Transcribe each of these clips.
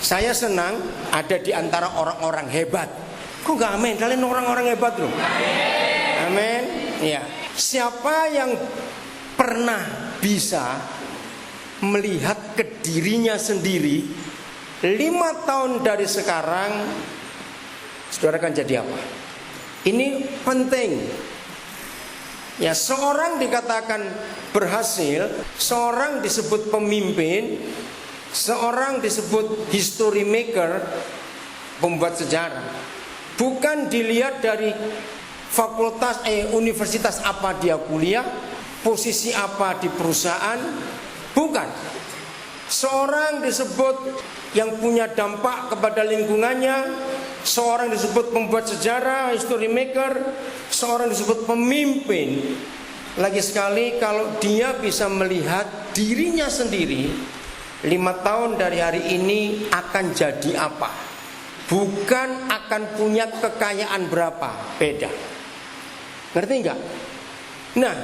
Saya senang ada di antara orang-orang hebat. Kok gak amin? Kalian orang-orang hebat loh. Amin. Ya. Siapa yang pernah bisa melihat ke dirinya sendiri 5 tahun dari sekarang, saudara akan jadi apa? Ini penting. Ya, seorang dikatakan berhasil, seorang disebut pemimpin, seorang disebut history maker, pembuat sejarah. Bukan dilihat dari fakultas universitas apa dia kuliah, posisi apa di perusahaan, bukan. Seorang disebut yang punya dampak kepada lingkungannya, seorang disebut pembuat sejarah, history maker, seorang disebut pemimpin. Lagi sekali kalau dia bisa melihat dirinya sendiri 5 tahun dari hari ini akan jadi apa, bukan akan punya kekayaan berapa, beda. Ngerti enggak? Nah,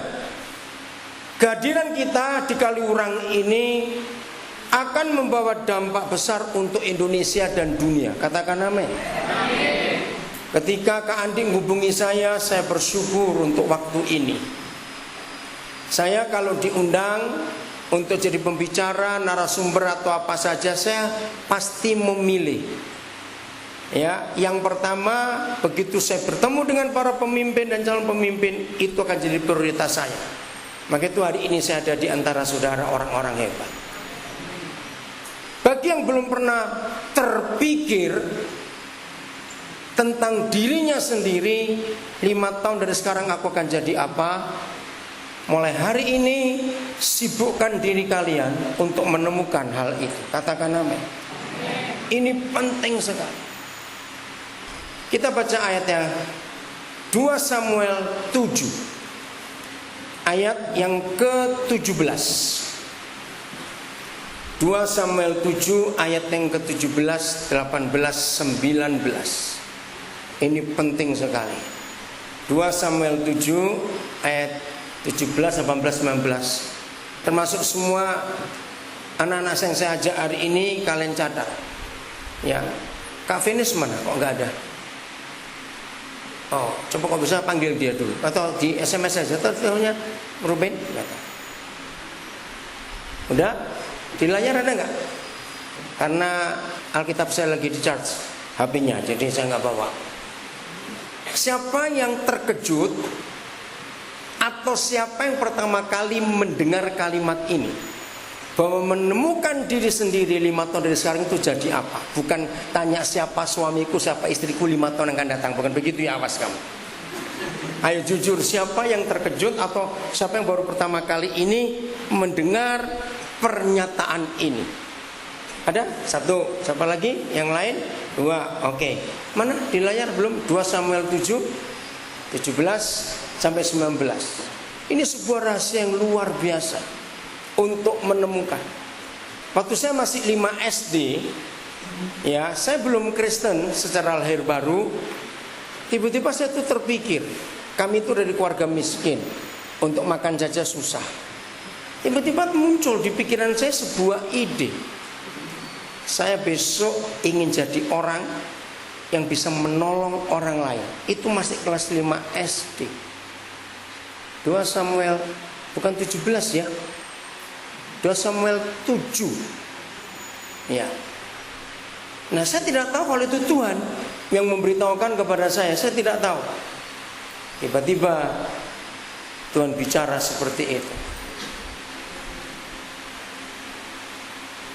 kehadiran kita di Kaliurang ini akan membawa dampak besar untuk Indonesia dan dunia. Katakan amin. Ketika Kak Andi menghubungi saya bersyukur untuk waktu ini. Saya kalau diundang untuk jadi pembicara, narasumber atau apa saja, saya pasti memilih. Ya, yang pertama, begitu saya bertemu dengan para pemimpin dan calon pemimpin, itu akan jadi prioritas saya. Maka itu hari ini saya ada di antara saudara orang-orang hebat. Bagi yang belum pernah terpikir tentang dirinya sendiri, 5 tahun dari sekarang aku akan jadi apa, mulai hari ini sibukkan diri kalian untuk menemukan hal itu. Katakan amin. Ini penting sekali. Kita baca ayatnya 2 Samuel 7 ayat yang ke-17. 2 Samuel 7 ayat yang ke-17, 18, 19. Ini penting sekali. 2 Samuel 7 ayat 17, 18, 19. Termasuk semua anak-anak yang saya ajak hari ini kalian catat. Ya, Kak Finis mana? Kok nggak ada? Oh, coba kok bisa panggil dia dulu atau di SMS saja. Teleponnya Ruben, udah di layar ada nggak? Karena Alkitab saya lagi di charge HP-nya, jadi saya nggak bawa. Siapa yang terkejut atau siapa yang pertama kali mendengar kalimat ini, bahwa menemukan diri sendiri 5 tahun dari sekarang itu jadi apa? Bukan tanya siapa suamiku, siapa istriku 5 tahun yang akan datang. Bukan begitu ya, awas kamu. Ayo jujur, siapa yang terkejut atau siapa yang baru pertama kali ini mendengar pernyataan ini? Ada? 1. Siapa lagi? Yang lain? 2. Oke. Mana? Di layar belum? 2 Samuel 7 17 sampai 19. Ini sebuah rahasia yang luar biasa untuk menemukan. Waktu saya masih 5 SD, ya, saya belum Kristen secara lahir baru. Tiba-tiba saya tuh terpikir, kami itu dari keluarga miskin, untuk makan saja susah. Tiba-tiba muncul di pikiran saya sebuah ide. Saya besok ingin jadi orang yang bisa menolong orang lain. Itu masih kelas 5 SD. 2 Samuel, bukan 17 ya, 2 Samuel 7. Ya. Nah, saya tidak tahu kalau itu Tuhan yang memberitahukan kepada saya tidak tahu. Tiba-tiba Tuhan bicara seperti itu.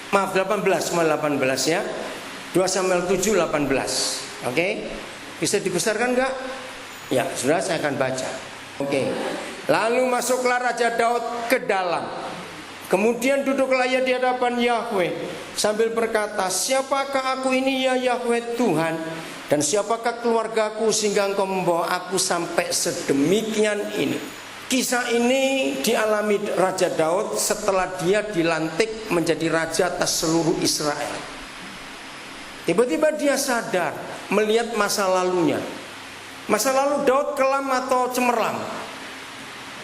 Maaf, 18 ya. 2 Samuel 7 18. Oke? Bisa dibesarkan enggak? Ya, sudah, saya akan baca. Oke. Lalu masuklah Raja Daud ke dalam. Kemudian duduklah ia di hadapan Yahweh sambil berkata, siapakah aku ini ya Yahweh Tuhan, dan siapakah keluargaku sehingga engkau membawa aku sampai sedemikian ini. Kisah ini dialami Raja Daud setelah dia dilantik menjadi raja atas seluruh Israel. Tiba-tiba dia sadar melihat masa lalunya. Masa lalu Daud kelam atau cemerlang?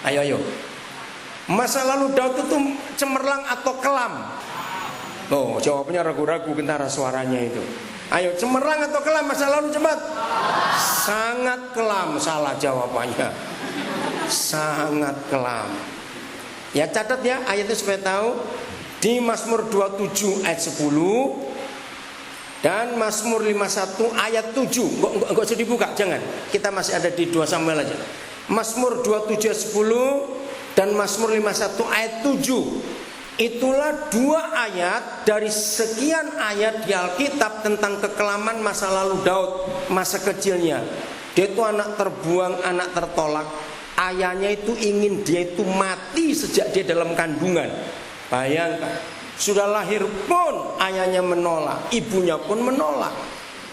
Ayo. Masa lalu Daud itu cemerlang atau kelam? Oh, jawabnya ragu-ragu kentara suaranya itu. Ayo, cemerlang atau kelam masa lalu cepat? Sangat kelam, salah jawabannya. Sangat kelam. Ya catat ya ayat itu supaya tahu. Di Mazmur 27 ayat 10 dan Mazmur 51 ayat 7. Enggak usah dibuka, jangan. Kita masih ada di 2 Samuel aja. Mazmur 27 ayat 10 dan Mazmur 51 ayat 7. Itulah 2 ayat dari sekian ayat di Alkitab tentang kekelaman masa lalu Daud, masa kecilnya. Dia itu anak terbuang, anak tertolak. Ayahnya itu ingin dia itu mati sejak dia dalam kandungan. Bayangkan, sudah lahir pun ayahnya menolak, ibunya pun menolak.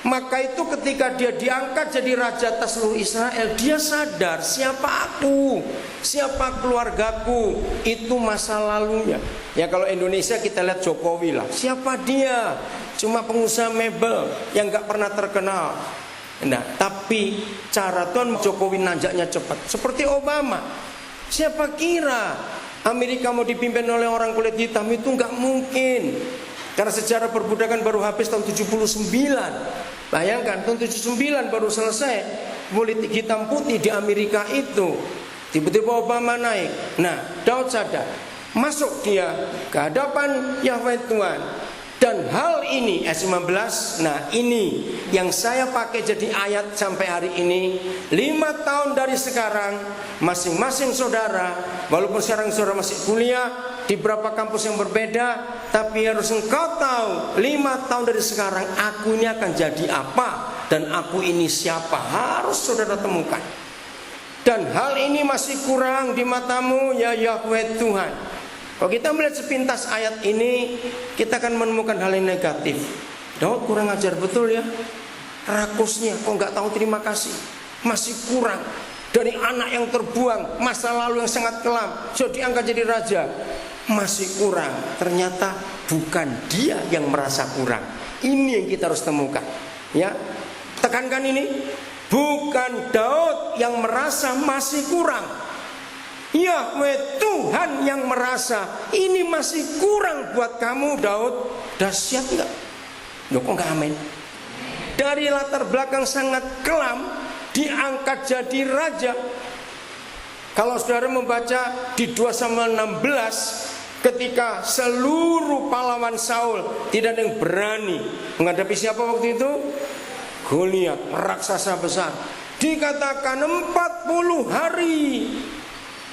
Maka itu ketika dia diangkat jadi raja atas seluruh Israel, dia sadar siapa aku, siapa keluargaku, itu masa lalunya. Ya kalau Indonesia kita lihat Jokowi lah, siapa dia? Cuma pengusaha mebel yang gak pernah terkenal. Nah, tapi cara Tuhan Jokowi nanjaknya cepat, seperti Obama. Siapa kira Amerika mau dipimpin oleh orang kulit hitam? Itu gak mungkin. Karena sejarah perbudakan baru habis tahun 79. Bayangkan tahun 79 baru selesai politik hitam putih di Amerika itu. Tiba-tiba Obama naik. Nah, Daud sadar, masuk dia ke hadapan Yahweh Tuhan. Dan hal ini ayat 15. Nah ini yang saya pakai jadi ayat sampai hari ini. 5 tahun dari sekarang, masing-masing saudara, walaupun sekarang saudara masih kuliah di beberapa kampus yang berbeda, tapi harus engkau tahu 5 tahun dari sekarang aku ini akan jadi apa, dan aku ini siapa, harus saudara temukan. Dan hal ini masih kurang di matamu ya Yahweh Tuhan. Kalau kita melihat sepintas ayat ini, kita akan menemukan hal yang negatif. Daud kurang ajar betul ya. Rakusnya, kok nggak tahu terima kasih. Masih kurang. Dari anak yang terbuang, masa lalu yang sangat kelam, sudah diangkat jadi raja. Masih kurang. Ternyata bukan dia yang merasa kurang. Ini yang kita harus temukan. Ya, tekankan ini. Bukan Daud yang merasa masih kurang. Yahweh Tuhan yang merasa ini masih kurang buat kamu Daud. Dahsyat enggak? Loh kok enggak amin? Dari latar belakang sangat kelam diangkat jadi raja. Kalau saudara membaca di 2 Samuel 16, ketika seluruh pahlawan Saul tidak ada yang berani menghadapi siapa waktu itu? Goliat, raksasa besar. Dikatakan 40 hari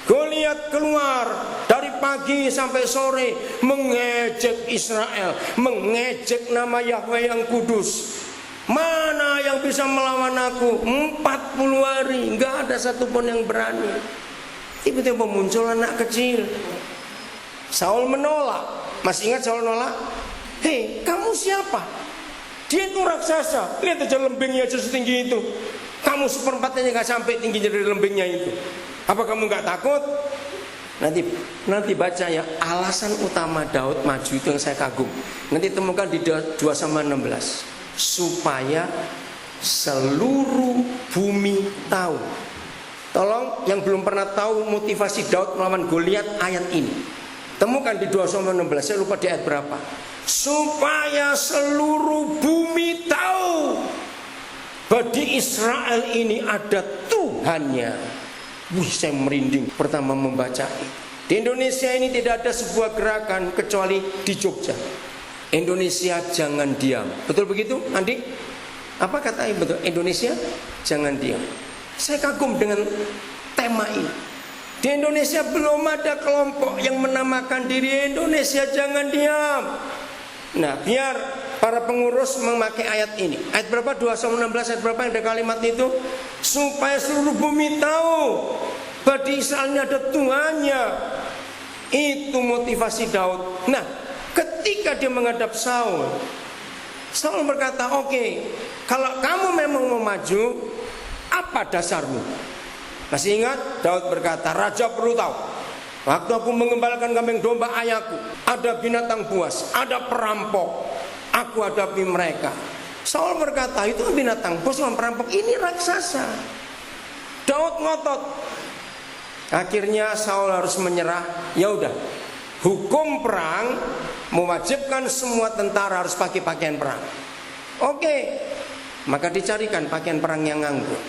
Goliat keluar dari pagi sampai sore mengejek Israel, mengejek nama Yahweh yang kudus. Mana yang bisa melawan aku? 40 hari, enggak ada satupun yang berani. Tiba-tiba muncul anak kecil. Saul menolak. Masih ingat Saul nolak? Hei, kamu siapa? Dia itu raksasa. Lihat aja lembingnya aja setinggi itu. Kamu seperempatnya gak sampai tingginya dari lembingnya itu. Apa kamu gak takut? Nanti baca ya, alasan utama Daud maju itu yang saya kagum. Nanti temukan di 2 Samuel 16. Supaya seluruh bumi tahu. Tolong yang belum pernah tahu motivasi Daud melawan Goliat, ayat ini temukan di 2 Samuel 16. Saya lupa di ayat berapa. Supaya seluruh bumi tahu bahwa di Israel ini ada Tuhannya. Wih, saya merinding pertama membaca ini. Di Indonesia ini tidak ada sebuah gerakan kecuali di Jogja. Indonesia jangan diam. Betul begitu, Andi? Apa kata Ibu? Betul. Indonesia jangan diam. Saya kagum dengan tema ini. Di Indonesia belum ada kelompok yang menamakan diri Indonesia jangan diam. Nah, biar para pengurus memakai ayat ini. Ayat berapa? 2 Samuel 16 ayat berapa yang ada kalimat itu? Supaya seluruh bumi tahu bahwa di Israel ini ada Tuhannya. Itu motivasi Daud. Nah, ketika dia menghadap Saul, Saul berkata, oke, kalau kamu memang mau maju, apa dasarmu? Masih ingat? Daud berkata, raja perlu tahu, waktu aku mengembalakan kambing domba ayahku, ada binatang buas, ada perampok, aku hadapi mereka. Saul berkata, itu binatang buas, perampok, ini raksasa. Daud ngotot. Akhirnya Saul harus menyerah. Ya udah, hukum perang mewajibkan semua tentara harus pakai pakaian perang. Oke, maka dicarikan pakaian perang yang nganggur.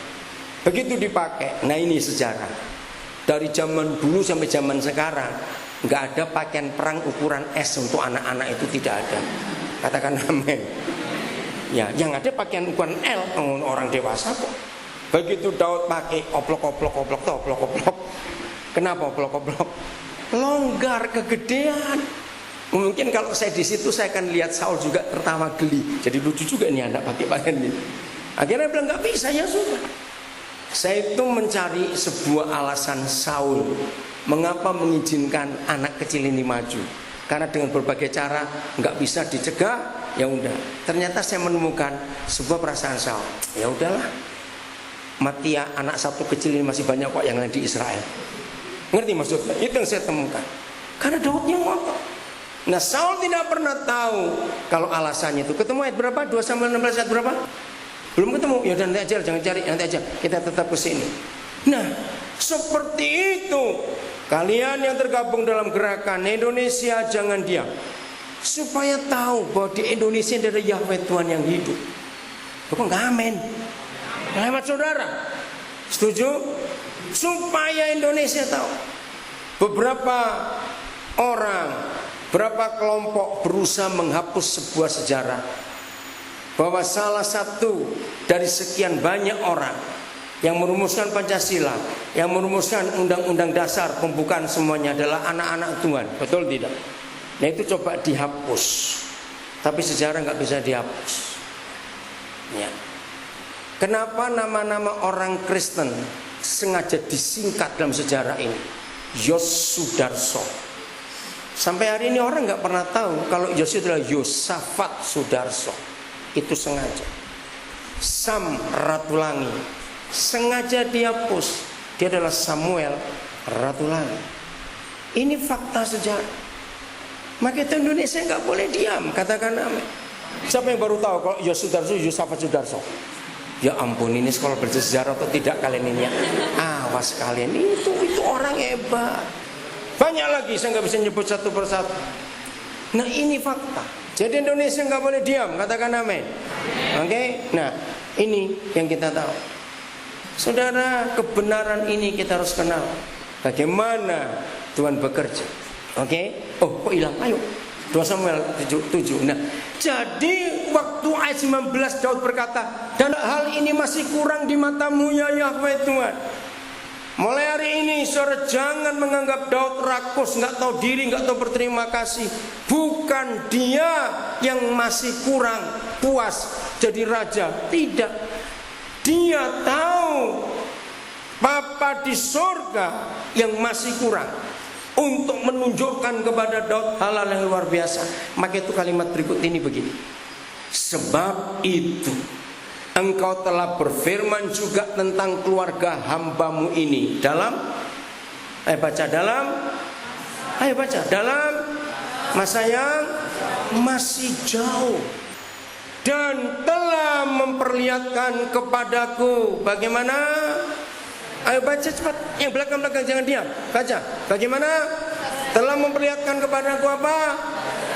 Begitu dipakai, nah ini sejarah. Dari zaman dulu sampai zaman sekarang, nggak ada pakaian perang ukuran S untuk anak-anak, itu tidak ada. Katakan amin. Ya, yang ada pakaian ukuran L orang dewasa kok. Begitu Daud pakai oplok. Kenapa oplok? Longgar, kegedean. Mungkin kalau saya di situ saya akan lihat Saul juga tertawa geli. Jadi lucu juga nih anak pakai pakaian ini. Akhirnya bilang nggak bisa, ya sudah. Saya itu mencari sebuah alasan Saul mengapa mengizinkan anak kecil ini maju. Karena dengan berbagai cara nggak bisa dicegah, ya udah. Ternyata saya menemukan sebuah perasaan Saul. Ya udahlah, mati ya anak satu kecil ini masih banyak kok yang lain di Israel. Ngerti maksudnya? Itu yang saya temukan. Karena Daudnya ngotot. Nah, Saul tidak pernah tahu kalau alasannya itu. Ketemu ayat berapa? 2 Samuel 16 ayat berapa? Belum ketemu. Ya udah nanti aja, jangan cari, nanti aja. Kita tetap ke sini. Nah, seperti itu. Kalian yang tergabung dalam gerakan Indonesia jangan diam. Supaya tahu bahwa di Indonesia ada Yahweh Tuhan yang hidup. Kok enggak amin? Lewat saudara. Setuju? Supaya Indonesia tahu. Beberapa orang, berapa kelompok berusaha menghapus sebuah sejarah bahwa salah satu dari sekian banyak orang yang merumuskan Pancasila, yang merumuskan Undang-Undang Dasar pembukaan semuanya adalah anak-anak Tuhan. Betul tidak? Nah, itu coba dihapus. Tapi sejarah nggak bisa dihapus. Ya. Kenapa nama-nama orang Kristen sengaja disingkat dalam sejarah ini? Yosudarso. Sampai hari ini orang nggak pernah tahu kalau Yosua adalah Yosafat Sudarso. Itu sengaja. Sam Ratulangi sengaja dihapus. Dia adalah Samuel Ratulangi. Ini fakta sejarah. Maka itu Indonesia nggak boleh diam. Katakan amin. Siapa yang baru tahu kalau Yosudarso Yosafat Sudarso? Ya ampun, ini sekolah bersejarah atau tidak kalian ini ya? Awas kalian, itu orang hebat. Banyak lagi, saya nggak bisa nyebut satu persatu. Nah, ini fakta. Jadi Indonesia nggak boleh diam, katakan amin. Oke? Nah, ini yang kita tahu. Saudara, kebenaran ini kita harus kenal. Bagaimana Tuhan bekerja. Oke? Oh, kok hilang? Ayo. 2 Samuel 7. Nah, jadi waktu ayat 19 Daud berkata, dan hal ini masih kurang di matamu ya Yahweh Tuhan. Mulai hari ini saudara jangan menganggap Daud rakus, nggak tahu diri, nggak tahu berterima kasih. Bukan dia yang masih kurang puas jadi raja. Tidak. Dia tahu Bapa di surga yang masih kurang untuk menunjukkan kepada Daud hal-hal yang luar biasa. Maka itu kalimat berikut ini begini. Sebab itu Engkau telah berfirman juga tentang keluarga hambamu ini dalam dalam masa yang masih jauh, dan telah memperlihatkan kepadaku bagaimana. Ayo baca cepat, yang belakang-belakang jangan diam. Baca, bagaimana telah memperlihatkan kepadaku apa?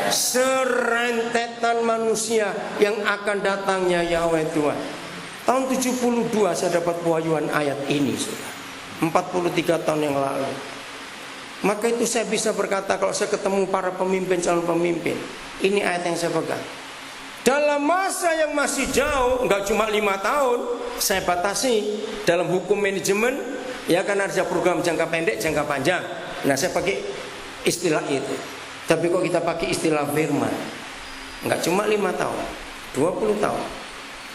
Serentetan manusia yang akan datangnya Yahweh Tuhan. Tahun 72 saya dapat pewahyuan ayat ini, saudara. 43 tahun yang lalu. Maka itu saya bisa berkata kalau saya ketemu para pemimpin, calon pemimpin, ini ayat yang saya pegang. Dalam masa yang masih jauh, enggak cuma 5 tahun, saya batasi dalam hukum manajemen, ya kan ada program jangka pendek, jangka panjang. Nah, saya pakai istilah itu. Tapi kok kita pakai istilah firman? Enggak cuma 5 tahun, 20 tahun,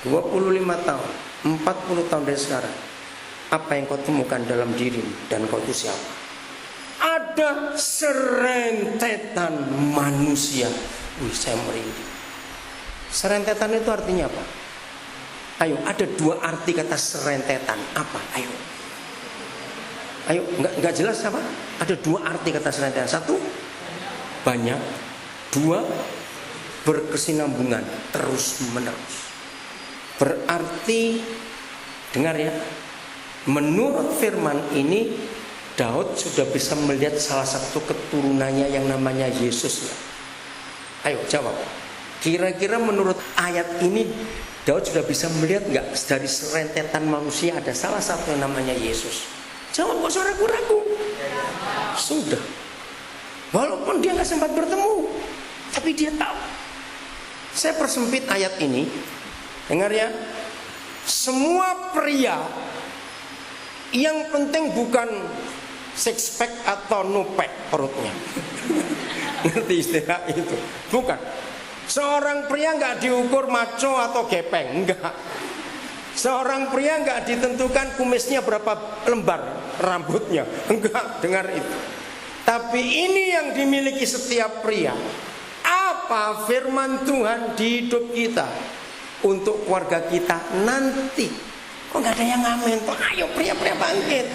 25 tahun, 40 tahun dari sekarang. Apa yang kau temukan dalam dirimu dan kau itu siapa? Ada serentetan manusia. Wih, saya merinding. Serentetan itu artinya apa? Ayo, ada 2 arti kata serentetan. Apa? Ayo, enggak jelas apa? Ada 2 arti kata serentetan. 1, banyak. 2, berkesinambungan, terus menerus. Berarti, dengar ya, menurut firman ini Daud sudah bisa melihat salah satu keturunannya yang namanya Yesus ya. Ayo jawab. Kira-kira menurut ayat ini Daud sudah bisa melihat nggak dari serentetan manusia ada salah satu yang namanya Yesus? Jawab, kok suara ragu-ragu? Sudah. Walaupun dia nggak sempat bertemu, tapi dia tahu. Saya persempit ayat ini. Dengar ya. Semua pria yang penting bukan six pack atau no pack perutnya. Ngerti istilah itu? Bukan. Seorang pria nggak diukur maco atau gepeng, enggak. Seorang pria nggak ditentukan kumisnya berapa lembar rambutnya, enggak. Dengar itu. Tapi ini yang dimiliki setiap pria. Apa firman Tuhan di hidup kita untuk keluarga kita nanti? Kok nggak ada yang ngamen? Kok ayo pria-pria bangkit.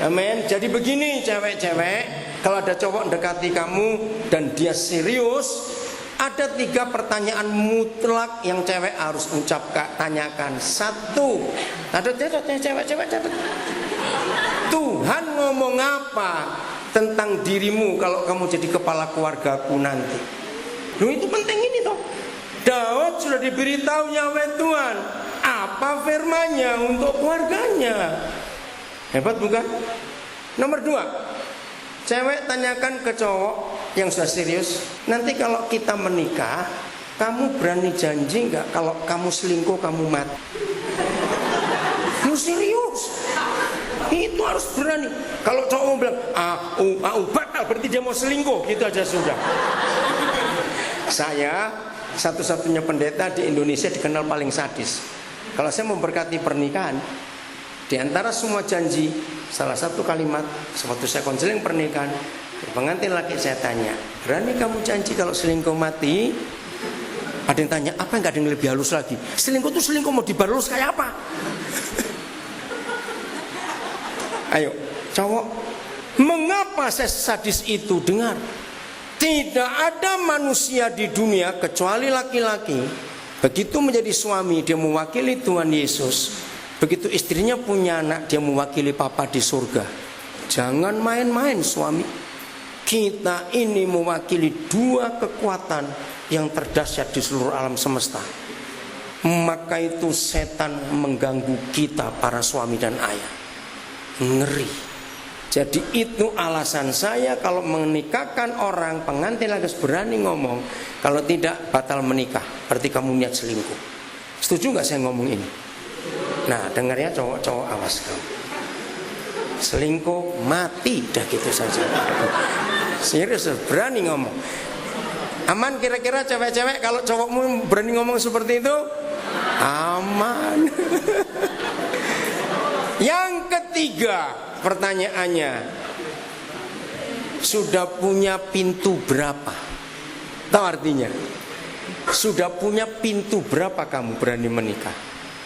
Amin. Jadi begini cewek-cewek, kalau ada cowok mendekati kamu dan dia serius, ada 3 pertanyaan mutlak yang cewek harus tanyakan. 1, ada cewek-cewek catat. Tuhan ngomong apa tentang dirimu kalau kamu jadi kepala keluargaku nanti? Loh, itu penting ini toh. Daud sudah diberitahu oleh Tuhan apa firman-Nya untuk keluarganya. Hebat bukan? Nomor 2, cewek tanyakan ke cowok yang sudah serius, nanti kalau kita menikah, kamu berani janji nggak kalau kamu selingkuh kamu mati? Lu serius? Itu harus berani. Kalau cowok mau bilang batal, berarti dia mau selingkuh, gitu aja sudah. Saya satu-satunya pendeta di Indonesia dikenal paling sadis. Kalau saya memberkati pernikahan, di antara semua janji, salah satu kalimat sewaktu saya konseling pernikahan, pengantin laki saya tanya, berani kamu janji kalau selingkuh mati? Ada yang tanya, apa nggak ada yang lebih halus lagi? Selingkuh tuh selingkuh, mau dibalus kayak apa? Ayo, cowok, mengapa saya sadis itu? Dengar, tidak ada manusia di dunia kecuali laki-laki. Begitu menjadi suami, dia mewakili Tuhan Yesus. Begitu istrinya punya anak, dia mewakili Papa di surga. Jangan main-main suami. Kita ini mewakili 2 kekuatan yang terdahsyat di seluruh alam semesta. Maka itu setan mengganggu kita para suami dan ayah. Ngeri. Jadi itu alasan saya kalau menikahkan orang, pengantin lagi berani ngomong, kalau tidak batal menikah, berarti kamu niat selingkuh. Setuju nggak saya ngomong ini? Nah, dengar ya cowok-cowok, awas kamu. Selingkuh mati, dah gitu saja. Serius, berani ngomong. Aman kira-kira cewek-cewek kalau cowokmu berani ngomong seperti itu? Aman. Yang ketiga, pertanyaannya, sudah punya pintu berapa? Tahu artinya? Sudah punya pintu berapa kamu berani menikah?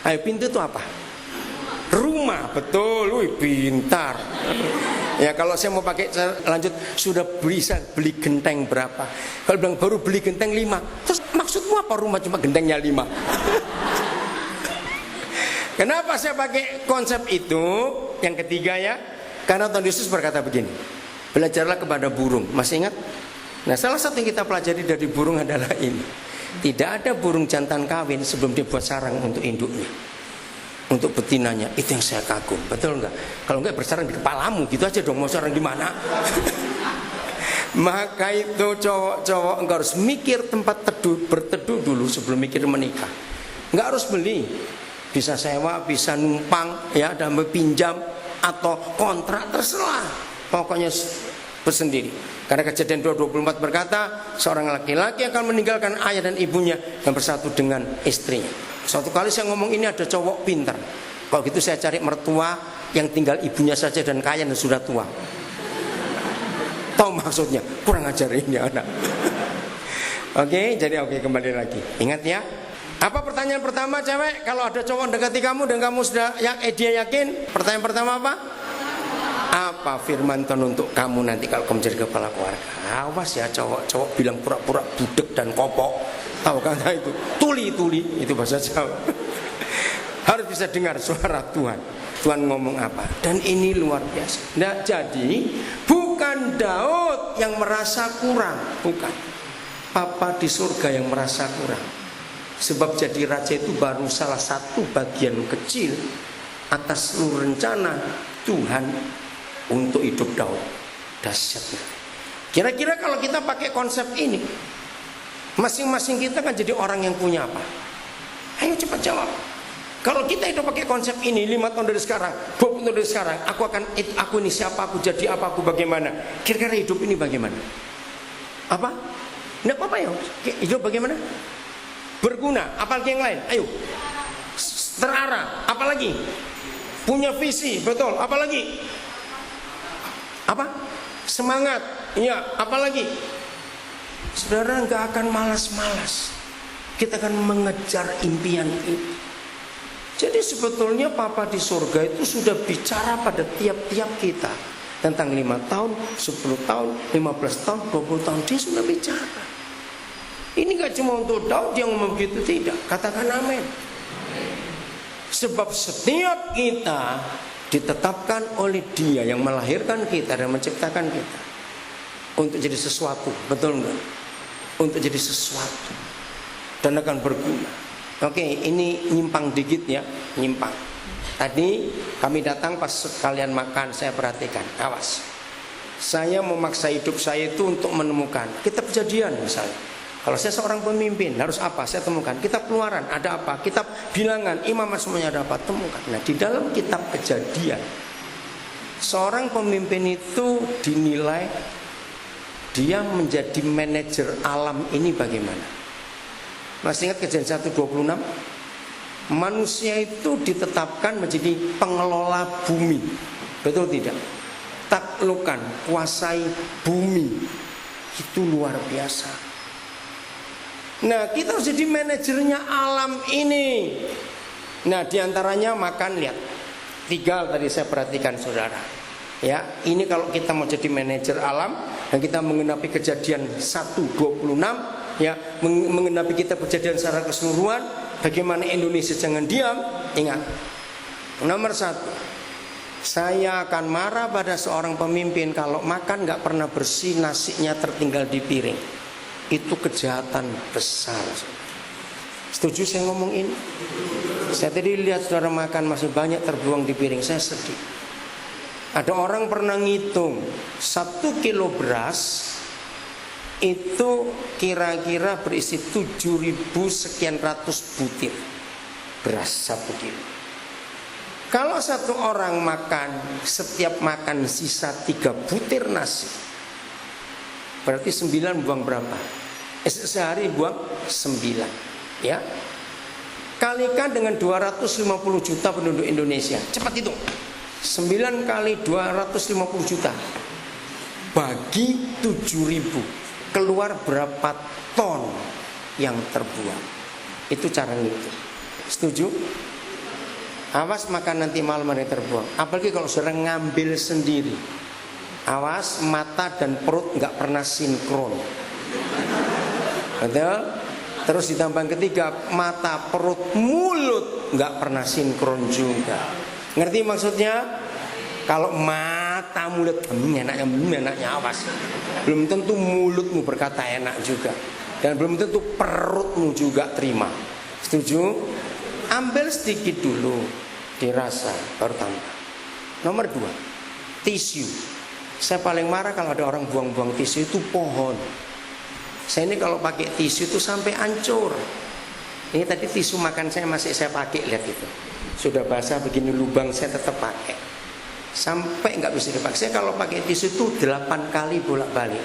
Ayo, pintu itu apa? Rumah, betul, wih pintar. Ya kalau saya mau pakai lanjut, sudah bisa beli genteng berapa? Kalau bilang baru beli genteng 5, terus maksudmu apa rumah cuma gentengnya 5? Kenapa saya pakai konsep itu? Yang ketiga ya, karena Tuhan Yesus berkata begini, belajarlah kepada burung. Masih ingat? Nah, salah satu yang kita pelajari dari burung adalah ini. Tidak ada burung jantan kawin sebelum dia buat sarang untuk induknya, untuk betinanya. Itu yang saya kagum, betul enggak? Kalau enggak bersarang di kepalamu, gitu aja dong, mau sarang di mana? Maka itu cowok-cowok enggak harus mikir tempat berteduh dulu sebelum mikir menikah. Enggak harus beli, bisa sewa, bisa numpang, ya, dan pinjam atau kontrak, terserah. Pokoknya bersendiri. Karena Kejadian 2:24 berkata, seorang laki-laki akan meninggalkan ayah dan ibunya dan bersatu dengan istrinya. Suatu kali saya ngomong ini ada cowok pintar. Kalau gitu saya cari mertua yang tinggal ibunya saja dan kaya dan sudah tua. Tahu maksudnya? Kurang ajar ini anak. Oke, jadi kembali lagi. Ingat ya. Apa pertanyaan pertama cewek? Kalau ada cowok dekati kamu dan kamu sudah dia yakin? Pertanyaan pertama apa? Apa firman Tuhan untuk kamu nanti kalau kamu jadi kepala keluarga? Awas ya cowok bilang pura-pura budek dan kopok. Tahu kata itu? Tuli, itu bahasa Jawa. Harus bisa dengar suara Tuhan. Tuhan ngomong apa? Dan ini luar biasa. Nah, jadi bukan Daud yang merasa kurang, bukan. papa di surga yang merasa kurang. Sebab jadi raja itu baru salah satu bagian kecil atas seluruh rencana Tuhan untuk hidup Daud. Dahsyatnya. Kira-kira kalau kita pakai konsep ini, masing-masing kita kan jadi orang yang punya apa? Ayo cepat jawab. Kalau kita itu pakai konsep ini 5 tahun dari sekarang, 20 tahun dari sekarang, aku ini siapa, aku jadi apa, aku bagaimana? Kira-kira hidup ini bagaimana? Apa? Tidak apa-apa ya. Hidup bagaimana? Berguna. Apalagi yang lain? Ayo. Terarah. Apalagi? Punya visi. Betul. Apalagi? Apa? Semangat. Iya. Apalagi? Saudara nggak akan malas-malas. Kita akan mengejar impian itu. Jadi sebetulnya Papa di surga itu sudah bicara pada tiap-tiap kita tentang 5 tahun, 10 tahun, 15 tahun, 20 tahun. Dia sudah bicara. Ini gak cuma untuk Daud yang ngomong begitu, tidak. Katakan amin. Sebab setiap kita ditetapkan oleh Dia yang melahirkan kita dan menciptakan kita untuk jadi sesuatu. Betul enggak? Untuk jadi sesuatu dan akan berguna. Oke, ini nyimpang dikit ya, nyimpang. Tadi kami datang pas kalian makan, saya perhatikan. Awas. Saya memaksa hidup saya itu untuk menemukan kitab Kejadian misalnya. Kalau saya seorang pemimpin, harus apa? Saya temukan. Kitab Keluaran, ada apa? Kitab Bilangan, Imamat, semuanya ada apa? Temukan. Nah, di dalam kitab Kejadian, seorang pemimpin itu dinilai dia menjadi manajer alam ini bagaimana? Masih ingat Kejadian 1:26? Manusia itu ditetapkan menjadi pengelola bumi. Betul tidak? Taklukkan, kuasai bumi. Itu luar biasa. Nah, kita harus jadi manajernya alam ini. Nah, diantaranya makan, lihat 3 tadi saya perhatikan saudara. Ya, ini kalau kita mau jadi manajer alam dan kita mengenapi Kejadian 1:26, ya, mengenapi kitab Kejadian secara keseluruhan, bagaimana Indonesia jangan diam. Ingat, nomor 1, saya akan marah pada seorang pemimpin kalau makan gak pernah bersih, nasinya tertinggal di piring. Itu kejahatan besar. Setuju saya ngomong ini? Saya tadi lihat saudara makan masih banyak terbuang di piring, saya sedih. Ada orang pernah ngitung 1 kilo beras itu kira-kira berisi 7.000 sekian ratus butir beras 1 kilo. Kalau satu orang makan, setiap makan sisa 3 butir nasi, berarti 9 buang berapa? Sehari buang 9, ya. Kalikan dengan 250 juta penduduk Indonesia. Cepat hitung. 9 kali 250 juta bagi 7.000, keluar berapa ton yang terbuang? Itu cara ngitung. Setuju? Awas makan nanti malam ada yang terbuang. Apalagi kalau saudara ngambil sendiri. Awas mata dan perut nggak pernah sinkron. Betul? Terus ditambah ketiga, mata, perut, mulut nggak pernah sinkron juga. Ngerti maksudnya? Kalau mata, mulut enaknya awas. Belum tentu mulutmu berkata enak juga, dan belum tentu perutmu juga terima. Setuju? Ambil sedikit dulu, dirasa, baru tambah. Nomor 2, tisu. Saya paling marah kalau ada orang buang-buang tisu itu pohon. Saya ini kalau pakai tisu itu sampai hancur. Ini tadi tisu makan saya masih saya pakai, lihat itu. Sudah basah begini lubang saya tetap pakai. Sampai nggak bisa dipakai. Saya kalau pakai tisu itu 8 kali bolak-balik.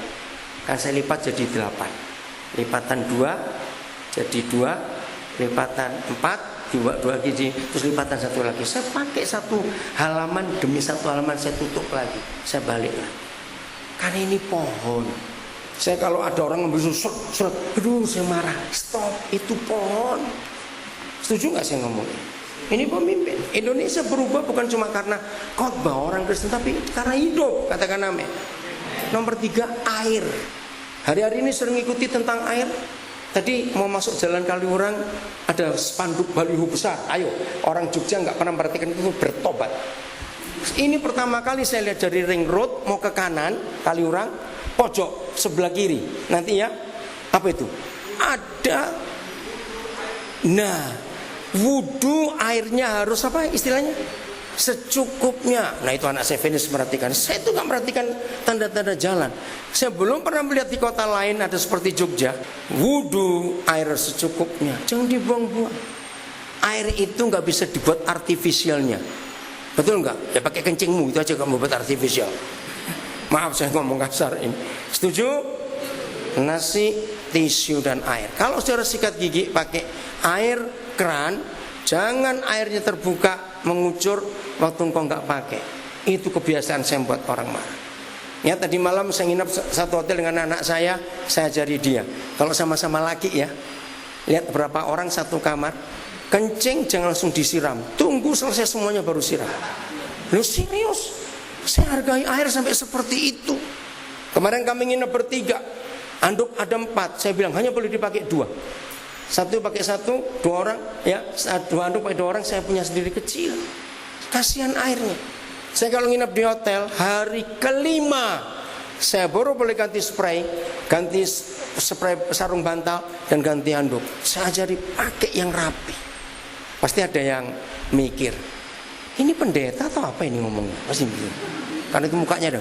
Kan saya lipat jadi 8. Lipatan 2 jadi 2, lipatan 4 2 gigi, terus lipatan 1 lagi. Saya pakai 1 halaman demi 1 halaman saya tutup lagi, saya balik lagi. Karena ini pohon. Saya kalau ada orang ngambil surat, aduh saya marah. Stop, itu pohon. Setuju nggak saya ngomong? Ini pemimpin. Indonesia berubah bukan cuma karena khotbah orang Kristen, tapi karena hidup. Katakan amin. Nomor 3, air. Hari-hari ini sering ikuti tentang air. Tadi mau masuk jalan Kaliurang ada spanduk baliho besar. Ayo, orang Jogja nggak pernah memperhatikan itu, bertobat. Ini pertama kali saya lihat dari ring road mau ke kanan Kaliurang, pojok sebelah kiri. Nanti ya Apa itu? Ada. Nah, wudu airnya harus apa istilahnya? Secukupnya. Nah, itu anak saya Venus merhatikan. Saya itu gak merhatikan tanda-tanda jalan. Saya belum pernah melihat di kota lain ada seperti Jogja. Wudu air secukupnya, jangan dibuang-buang. Air itu gak bisa dibuat artifisialnya. Betul gak? Ya pakai kencingmu itu aja kamu buat artifisial. Maaf saya ngomong kasar ini. Setuju? Nasi, tisu dan air. Kalau saudara sikat gigi pakai air keran, jangan airnya terbuka mengucur waktu engkau nggak pakai. Itu kebiasaan saya buat orang marah. Ya, tadi malam saya nginap satu hotel dengan anak saya ajari dia. Kalau sama-sama laki ya, lihat berapa orang satu kamar, kencing jangan langsung disiram. Tunggu selesai semuanya baru siram. Lu serius? Saya hargai air sampai seperti itu. Kemarin kami nginep bertiga, anduk ada 4. Saya bilang hanya boleh dipakai 2. Satu pakai 1, 2 orang ya, 2 anduk pakai 2 orang, saya punya sendiri kecil. Kasihan airnya. Saya kalau nginep di hotel hari kelima, saya baru boleh ganti spray sarung bantal dan ganti anduk. Saya ajari pakai yang rapi. Pasti ada yang mikir, ini pendeta atau apa ini ngomongnya? Pasti mikir. Karena itu mukanya ada.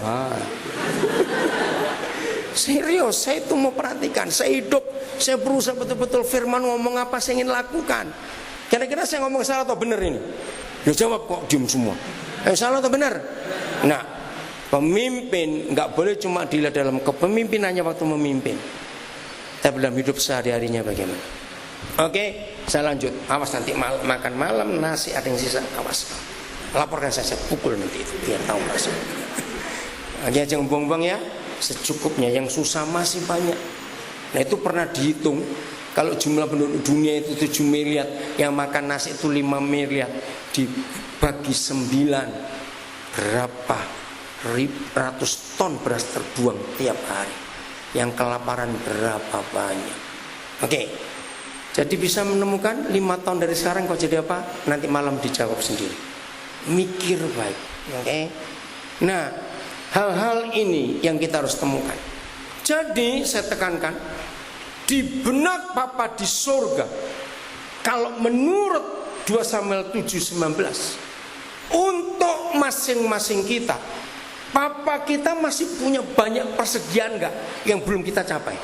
Serius, saya itu mau perhatikan. Saya hidup, saya berusaha betul-betul firman ngomong apa saya ingin lakukan. Kira-kira saya ngomong salah atau benar ini? Ya jawab kok diem semua. Salah atau benar? Nah, pemimpin nggak boleh cuma dilihat dalam kepemimpinannya waktu memimpin, tapi dalam hidup sehari-harinya bagaimana. Oke, saya lanjut. Awas nanti makan malam nasi ada yang sisa, awas. Laporkan saya pukul nanti itu biar tahu rasa. Oke, jangan buang-buang ya. Secukupnya, yang susah masih banyak. Nah, itu pernah dihitung. Kalau jumlah penduduk dunia itu 7 miliar, yang makan nasi itu 5 miliar, dibagi 9, berapa ratus ton beras terbuang tiap hari. Yang kelaparan berapa banyak. Oke, jadi bisa menemukan 5 tahun dari sekarang kau jadi apa? Nanti malam dijawab sendiri. Mikir baik. Oke. Nah, hal-hal ini yang kita harus temukan. Jadi saya tekankan, di benak Bapa di surga, kalau menurut 2 Samuel 7:19, untuk masing-masing kita, Papa kita masih punya banyak persediaan enggak yang belum kita capai?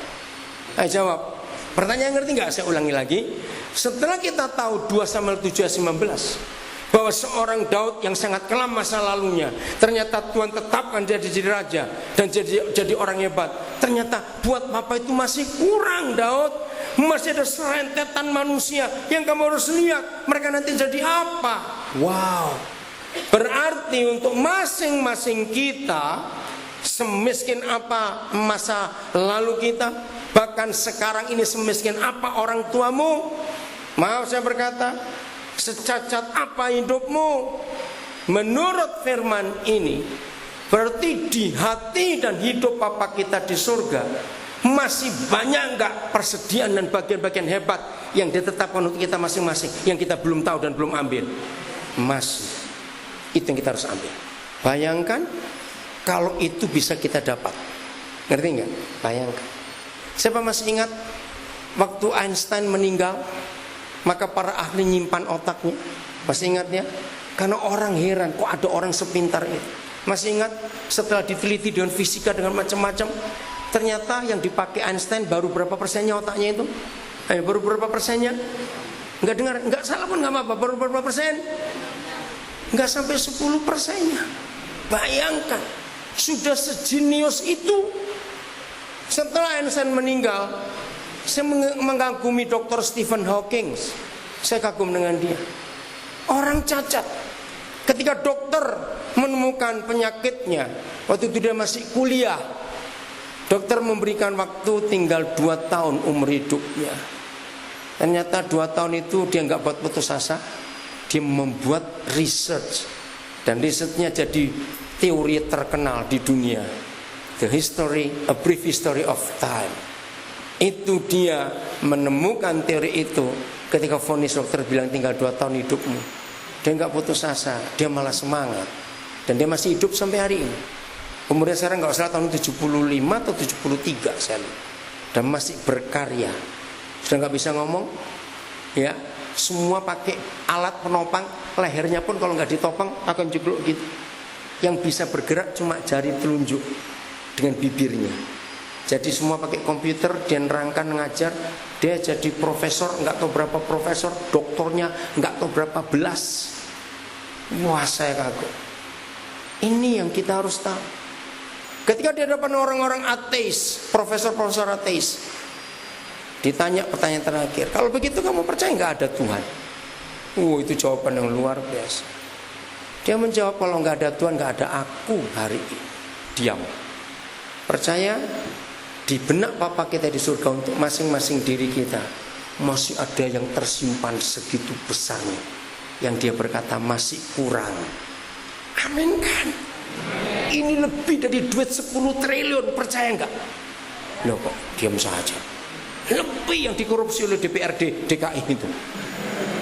Ayo jawab. Pertanyaan ngerti enggak? Saya ulangi lagi. Setelah kita tahu 2 Samuel 7:19, bahwa seorang Daud yang sangat kelam masa lalunya, ternyata Tuhan tetapkan dia jadi raja dan jadi orang hebat. Ternyata buat Papa itu masih kurang, Daud. Masih ada serentetan manusia yang kamu harus lihat mereka nanti jadi apa. Wow. Berarti untuk masing-masing kita, semiskin apa masa lalu kita, bahkan sekarang ini semiskin apa orang tuamu, maaf saya berkata, secacat apa hidupmu, menurut firman ini, berarti di hati dan hidup Papa kita di surga masih banyak enggak persediaan dan bagian-bagian hebat yang ditetapkan untuk kita masing-masing, yang kita belum tahu dan belum ambil. Masih. Itu yang kita harus ambil. Bayangkan kalau itu bisa kita dapat. Ngerti enggak? Bayangkan. Siapa masih ingat waktu Einstein meninggal, maka para ahli nyimpan otaknya. Masih ingat ya? Karena orang heran, kok ada orang sepintar itu. Masih ingat setelah diteliti dengan fisika dengan macam-macam, ternyata yang dipakai Einstein baru berapa persennya otaknya itu? Baru berapa persennya? Enggak dengar, enggak salah pun enggak apa-apa. Baru berapa persen? Enggak sampai 10 persennya. Bayangkan, sudah sejenius itu. Setelah Einstein meninggal, saya mengagumi Dr. Stephen Hawking. Saya kagum dengan dia. Orang cacat. Ketika dokter menemukan penyakitnya, waktu itu dia masih kuliah, dokter memberikan waktu tinggal 2 tahun umur hidupnya. Ternyata 2 tahun itu dia nggak buat putus asa. Dia membuat research. Dan risetnya jadi teori terkenal di dunia. The history, a brief history of time. Itu dia menemukan teori itu ketika vonis dokter bilang tinggal 2 tahun hidupmu. Dia nggak putus asa, dia malah semangat. Dan dia masih hidup sampai hari ini. Umurnya sekarang nggak salah tahun 75 atau 73 saya lupa. dan masih berkarya. Sudah nggak bisa ngomong, ya, semua pakai alat penopang, lehernya pun kalau nggak ditopang akan jeglok gitu. Yang bisa bergerak cuma jari telunjuk dengan bibirnya. Jadi semua pakai komputer, dia nerangkan ngajar, dia jadi profesor, nggak tahu berapa profesor, doktornya nggak tahu berapa belas. Wah, saya kagum. Ini yang kita harus tahu. Ketika di hadapan orang-orang ateis, profesor-profesor ateis, ditanya pertanyaan terakhir, kalau begitu kamu percaya nggak ada Tuhan? Itu jawaban yang luar biasa. Dia menjawab, kalau nggak ada Tuhan nggak ada aku hari ini. Diam. Percaya di benak Papa kita di surga untuk masing-masing diri kita masih ada yang tersimpan segitu besarnya, yang dia berkata masih kurang. Amin kan? Ini lebih dari duit 10 triliun, percaya nggak? Loh kok diam saja? Lebih yang dikorupsi oleh DPRD DKI itu.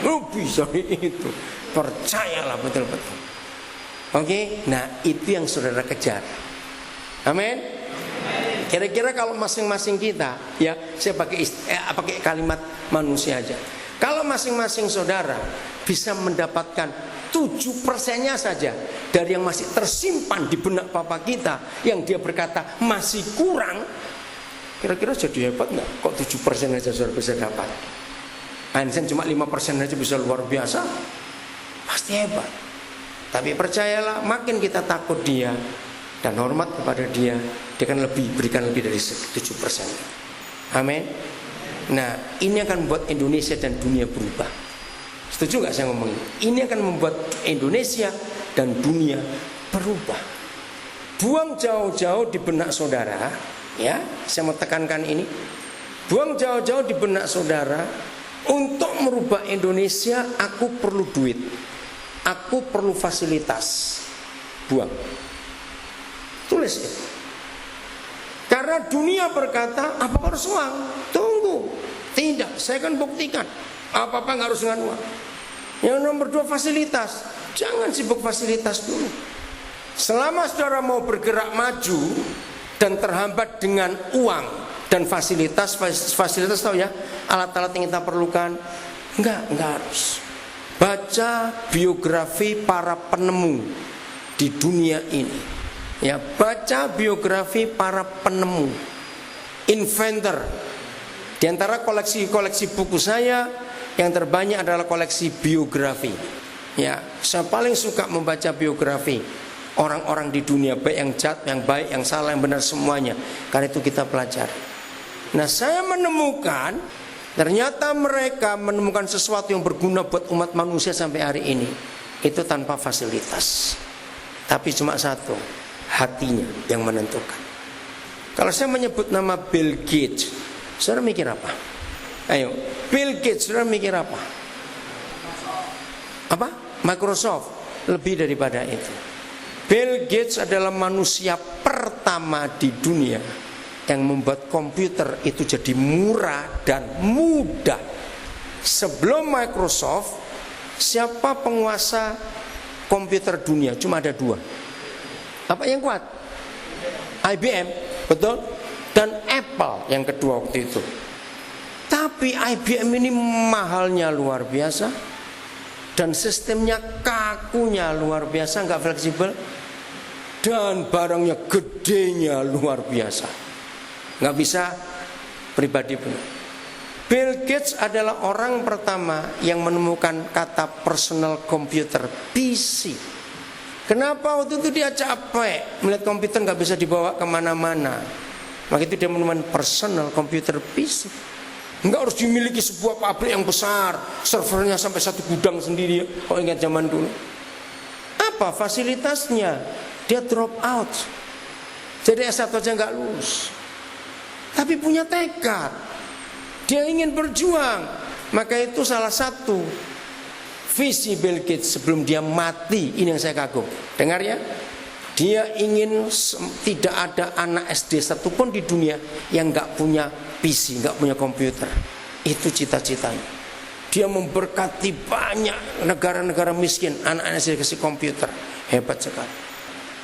Lebih dari itu. Percayalah betul-betul. Oke, nah itu yang saudara kejar. Amin. Kira-kira kalau masing-masing kita, ya, saya pakai kalimat manusia aja. Kalau masing-masing saudara bisa mendapatkan 7%-nya saja dari yang masih tersimpan di benak Papa kita, yang dia berkata masih kurang, kira-kira jadi hebat nggak? Kok 7% aja saudara bisa dapat? Einstein cuma 5% aja bisa luar biasa, pasti hebat. Tapi percayalah, makin kita takut dia dan hormat kepada dia, dia akan berikan lebih dari 7%. Amin. Nah, ini akan membuat Indonesia dan dunia berubah. Setuju gak saya ngomong ini? Ini akan membuat Indonesia dan dunia berubah. Buang jauh-jauh di benak saudara, ya, saya mau tekankan ini. Buang jauh-jauh di benak saudara, untuk merubah Indonesia aku perlu duit, aku perlu fasilitas. Buang. Tulis ya. Karena dunia berkata apa harus uang? Tunggu. Tidak, saya akan buktikan. Apa-apa nggak harus dengan uang. Yang nomor 2, fasilitas. Jangan sibuk fasilitas dulu. Selama saudara mau bergerak maju dan terhambat dengan uang dan fasilitas tahu ya, alat-alat yang kita perlukan, enggak harus. Baca biografi para penemu di dunia ini. Ya, baca biografi para penemu, inventor. Di antara koleksi buku saya, yang terbanyak adalah koleksi biografi. Ya, saya paling suka membaca biografi orang-orang di dunia, baik yang jahat, yang baik, yang salah, yang benar, semuanya. Karena itu kita pelajari. Nah, saya menemukan ternyata mereka menemukan sesuatu yang berguna buat umat manusia sampai hari ini. Itu tanpa fasilitas. Tapi cuma satu, hatinya yang menentukan. Kalau saya menyebut nama Bill Gates, saudara mikir apa? Ayo, Bill Gates, saudara mikir apa? Apa? Microsoft. Lebih daripada itu. Bill Gates adalah manusia pertama di dunia yang membuat komputer itu jadi murah dan mudah. Sebelum Microsoft, siapa penguasa komputer dunia? Cuma ada 2. Apa yang kuat? IBM, betul? Dan Apple yang kedua waktu itu. Tapi IBM ini mahalnya luar biasa, dan sistemnya kakunya luar biasa, nggak fleksibel, dan barangnya gedenya luar biasa, nggak bisa pribadi pun. Bill Gates adalah orang pertama yang menemukan kata personal computer, PC. Kenapa waktu itu dia capek melihat komputer nggak bisa dibawa kemana-mana? Maka itu dia menemukan personal computer, PC. Nggak harus dimiliki sebuah pabrik yang besar, servernya sampai 1 gudang sendiri. Kok ingat zaman dulu? Apa fasilitasnya? Dia drop out, jadi S1 aja nggak lulus. Tapi punya tekad, dia ingin berjuang. Maka itu salah satu visi Bill Gates sebelum dia mati. Ini yang saya kagum. Dengar ya, dia ingin tidak ada anak SD satupun di dunia yang nggak punya PC, nggak punya komputer. Itu cita-citanya. Dia memberkati banyak negara-negara miskin, anak-anak saya kasih komputer. Hebat sekali.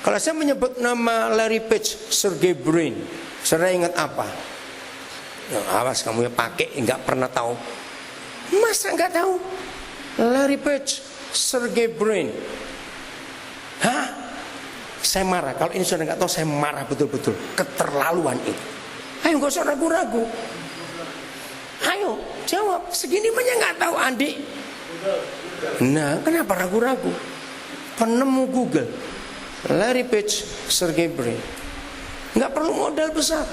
Kalau saya menyebut nama Larry Page, Sergey Brin, saudara ingat apa? Ya, awas kamu ya pakai nggak pernah tahu. Masa nggak tahu? Larry Page, Sergey Brin. Hah? Saya marah. Kalau ini sudah nggak tahu, saya marah betul-betul. Keterlaluan itu. Ayo nggak usah ragu-ragu. Ayo jawab. Segini banyak nggak tahu, Andi. Nah, kenapa ragu-ragu? Penemu Google, Larry Page, Sergey Brin. Nggak perlu modal besar.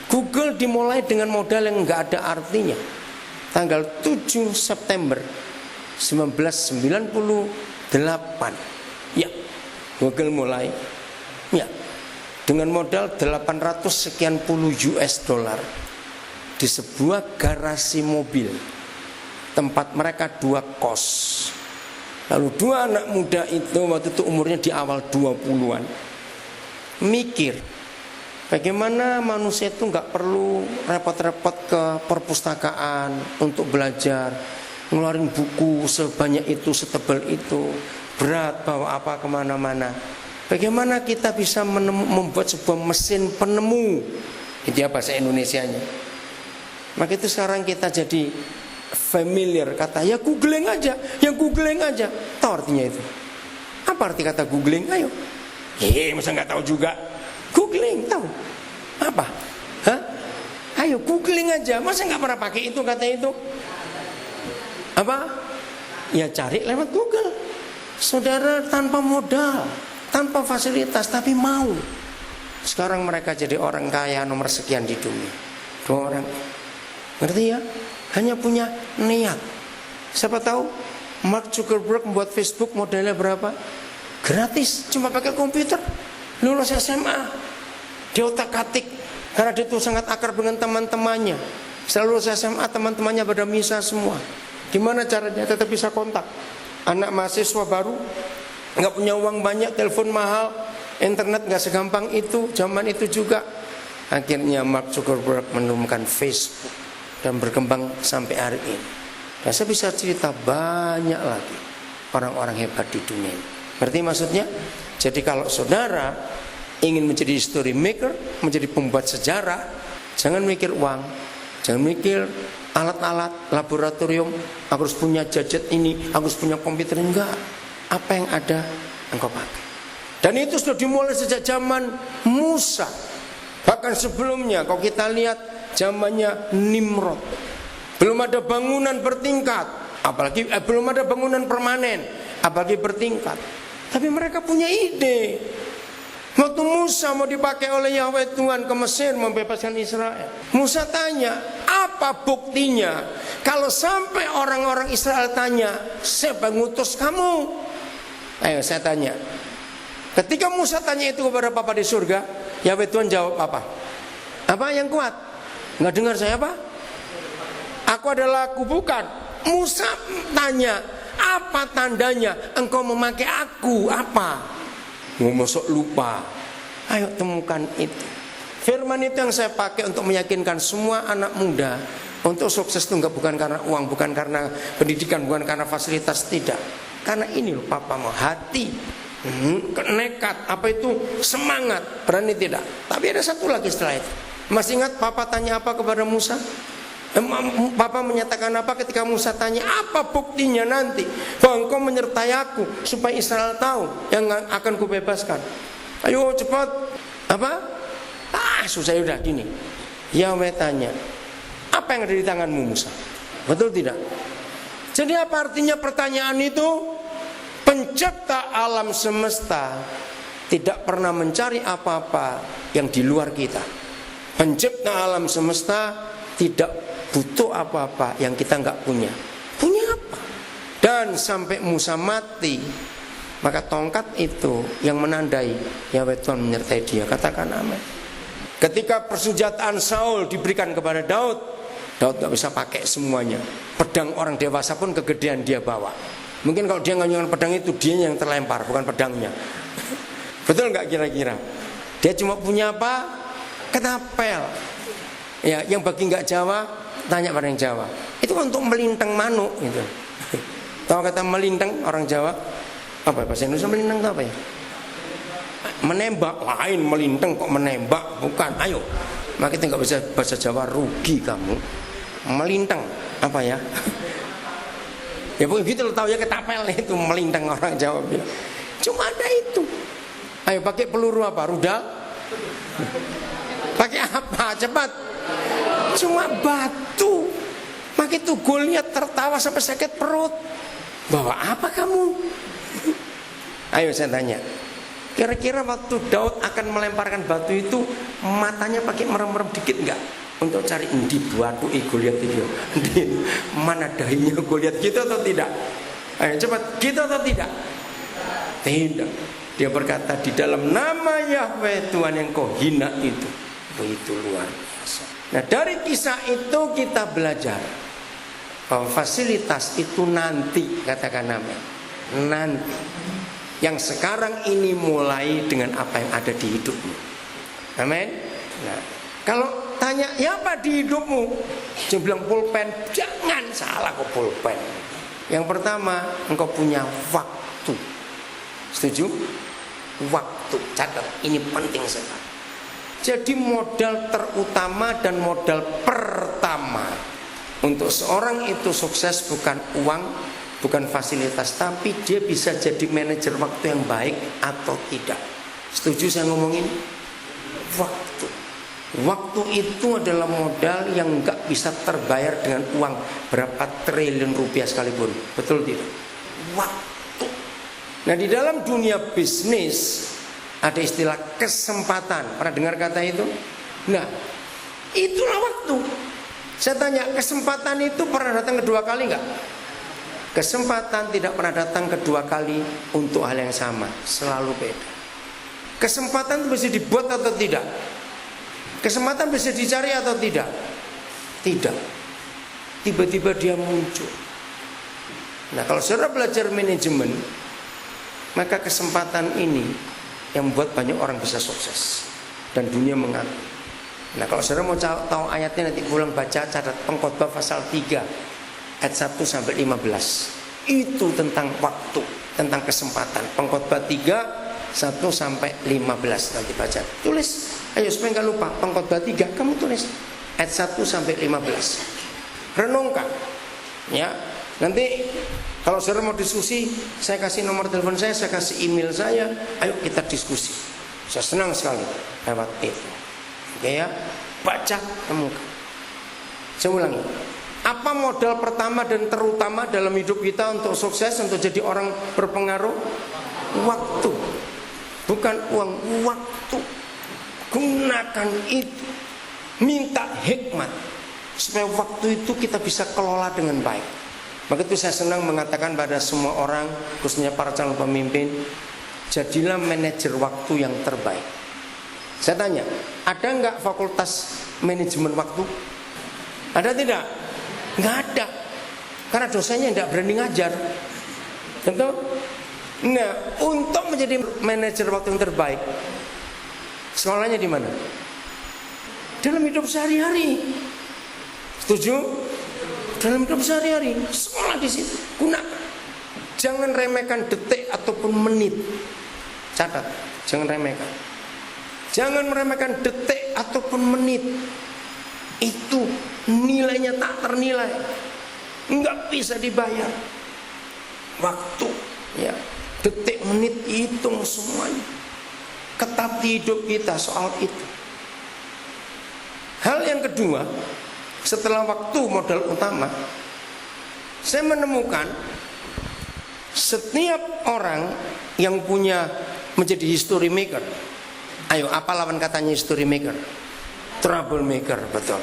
Google dimulai dengan modal yang nggak ada artinya. Tanggal 7 September 1998. Ya, Google mulai. Ya, dengan modal 800 sekian puluh US dollar di sebuah garasi mobil. Tempat mereka 2 kos. Lalu 2 anak muda itu waktu itu umurnya di awal 20-an. Mikir. Bagaimana manusia itu nggak perlu repot-repot ke perpustakaan untuk belajar, ngeluarin buku sebanyak itu, setebal itu, berat bawa apa kemana-mana. Bagaimana kita bisa membuat sebuah mesin penemu? Itu apa bahasa Indonesianya? Maka itu sekarang kita jadi familiar kata, ya googling aja, ya googling aja. Tahu artinya itu? Apa arti kata googling? Ayo. Masa nggak tahu juga? Googling, tahu apa? Hah? Ayo googling aja. Masa nggak pernah pakai itu kata itu? Apa? Ya cari lewat Google. Saudara, tanpa modal, tanpa fasilitas, tapi mau. Sekarang mereka jadi orang kaya nomor sekian di dunia. 2 orang. Ngerti ya? Hanya punya niat. Siapa tahu Mark Zuckerberg membuat Facebook modalnya berapa? Gratis, cuma pakai komputer. Lulus SMA, dia otak-atik karena dia tuh sangat akrab dengan teman-temannya. Setelah lulus SMA, teman-temannya pada misa semua. Gimana caranya? Tetap bisa kontak. Anak mahasiswa baru, nggak punya uang banyak, telepon mahal, internet nggak segampang itu, zaman itu juga. Akhirnya Mark Zuckerberg menemukan Facebook dan berkembang sampai hari ini. Dan saya bisa cerita banyak lagi orang-orang hebat di dunia ini. Ngerti maksudnya? Jadi kalau saudara ingin menjadi history maker, menjadi pembuat sejarah, jangan mikir uang, jangan mikir alat-alat laboratorium, aku harus punya gadget ini, aku harus punya komputer. Enggak, apa yang ada engkau pakai. Dan itu sudah dimulai sejak zaman Musa. Bahkan sebelumnya, kalau kita lihat zamannya Nimrod, belum ada bangunan bertingkat, apalagi belum ada bangunan permanen, apalagi bertingkat. Tapi mereka punya ide. Waktu Musa mau dipakai oleh Yahweh Tuhan ke Mesir membebaskan Israel, Musa tanya, apa buktinya? Kalau sampai orang-orang Israel tanya, siapa ngutus kamu? Ayo saya tanya. Ketika Musa tanya itu kepada Bapa di surga, Yahweh Tuhan jawab apa? Apa yang kuat? Nggak dengar saya apa? Aku adalah aku bukan. Musa tanya, apa tandanya engkau memakai aku? Apa? Mau masuk lupa. Ayo temukan itu. Firman itu yang saya pakai untuk meyakinkan semua anak muda untuk sukses itu bukan karena uang, bukan karena pendidikan, bukan karena fasilitas, tidak. Karena ini loh Papa mau hati, nekat, apa itu semangat, berani tidak. Tapi ada satu lagi setelah itu. Masih ingat Papa tanya apa kepada Musa? Papa menyatakan apa ketika Musa tanya, apa buktinya nanti bahwa engkau menyertai aku supaya Israel tahu yang akan kubebaskan? Ayo cepat. Apa? Susah udah gini. Yahweh tanya, apa yang ada di tanganmu Musa? Betul tidak? Jadi apa artinya pertanyaan itu? Pencipta alam semesta tidak pernah mencari apa-apa yang di luar kita. Pencipta alam semesta tidak butuh apa-apa yang kita nggak punya. Punya apa? Dan sampai Musa mati, maka tongkat itu yang menandai Yahweh Tuhan menyertai dia. Katakan amin. Ketika persenjataan Saul diberikan kepada Daud, Daud nggak bisa pakai semuanya. Pedang orang dewasa pun kegedean dia bawa. Mungkin kalau dia nganyungan pedang itu, dia yang terlempar, bukan pedangnya. Betul nggak kira-kira? Dia cuma punya apa? Ketapel. Ya, yang bagi nggak Jawa, tanya pada yang Jawa. Itu untuk melintang manuk gitu. Tahu kata melintang orang Jawa? Apa bahasa Indonesia melintang itu apa ya? Menembak. Lain melintang kok menembak, bukan. Ayo. Maka kita nggak bisa bahasa Jawa, rugi kamu. Melintang apa ya? Ya pokoknya gitu lo tahu ya, ketapel itu melintang orang Jawa bilang. Cuma ada itu. Ayo pakai peluru apa? Rudal? Pakai apa? Cepat. Cuma batu. Maka itu golnya tertawa sampai sakit perut. Bawa apa kamu? Ayo saya tanya. Kira-kira waktu Daud akan melemparkan batu itu, matanya pakai merem-merem dikit enggak? Untuk cari di batu Goliat itu. Mana dahinya Goliat, gitu atau tidak? Ayo cepat, gitu atau tidak? Tidak. Dia berkata, di dalam nama Yahweh Tuhan yang kau hina itu. Itu luar biasa. Nah dari kisah itu kita belajar bahwa fasilitas itu nanti, katakan nama, nanti. Yang sekarang ini mulai dengan apa yang ada di hidupmu. Amin. Nah, kalau tanya, ya apa di hidupmu? Dia bilang pulpen. Jangan salah kok pulpen. Yang pertama, engkau punya waktu. Setuju? Waktu. Catat, ini penting sekali. Jadi modal terutama dan modal pertama untuk seorang itu sukses bukan uang, bukan fasilitas, tapi dia bisa jadi manajer waktu yang baik atau tidak. Setuju saya ngomongin? Waktu. Waktu itu adalah modal yang nggak bisa terbayar dengan uang berapa triliun rupiah sekalipun. Betul tidak? Waktu. Nah di dalam dunia bisnis ada istilah kesempatan. Pernah dengar kata itu? Nah itulah waktu. Saya tanya, kesempatan itu pernah datang kedua kali nggak? Kesempatan tidak pernah datang kedua kali untuk hal yang sama. Selalu beda. Kesempatan itu bisa dibuat atau tidak? Kesempatan bisa dicari atau tidak? Tidak. Tiba-tiba dia muncul. Nah kalau saudara belajar manajemen, maka kesempatan ini yang membuat banyak orang bisa sukses dan dunia mengaku. Nah kalau saudara mau tahu ayatnya, nanti pulang baca, catat Pengkhotbah pasal 3 ayat 1 sampai 15. Itu tentang waktu, tentang kesempatan. Pengkhotbah 3 1 sampai 15 nanti baca. Tulis, ayo supaya enggak lupa. Pengkhotbah 3 kamu tulis ayat 1 sampai 15. Renungkan. Ya. Nanti kalau saudara mau diskusi, saya kasih nomor telepon saya kasih email saya, ayo kita diskusi. Saya senang sekali lewat itu. Oke ya, baca, temukan. Saya ulangi. Apa modal pertama dan terutama dalam hidup kita untuk sukses, untuk jadi orang berpengaruh? Waktu. Bukan uang, waktu. Gunakan itu. Minta hikmat supaya waktu itu kita bisa kelola dengan baik. Maka itu saya senang mengatakan pada semua orang, khususnya para calon pemimpin, jadilah manajer waktu yang terbaik. Saya tanya, ada nggak fakultas manajemen waktu? Ada tidak? Nggak ada. Karena dosennya nggak berani ngajar. Tentu. Nah, untuk menjadi manajer waktu yang terbaik, sekolahnya di mana? Dalam hidup sehari-hari. Setuju? Dalam hidup sehari-hari, sekolah di situ. Gunakan. Jangan remehkan detik ataupun menit. Catat, jangan remehkan. Jangan meremehkan detik ataupun menit. Itu nilainya tak ternilai. Enggak bisa dibayar. Waktu, ya, detik menit hitung semuanya. Ketat di hidup kita soal itu. Hal yang kedua, setelah waktu modal utama, saya menemukan setiap orang yang punya menjadi history maker. Ayo, apa lawan katanya history maker? Trouble maker, betul.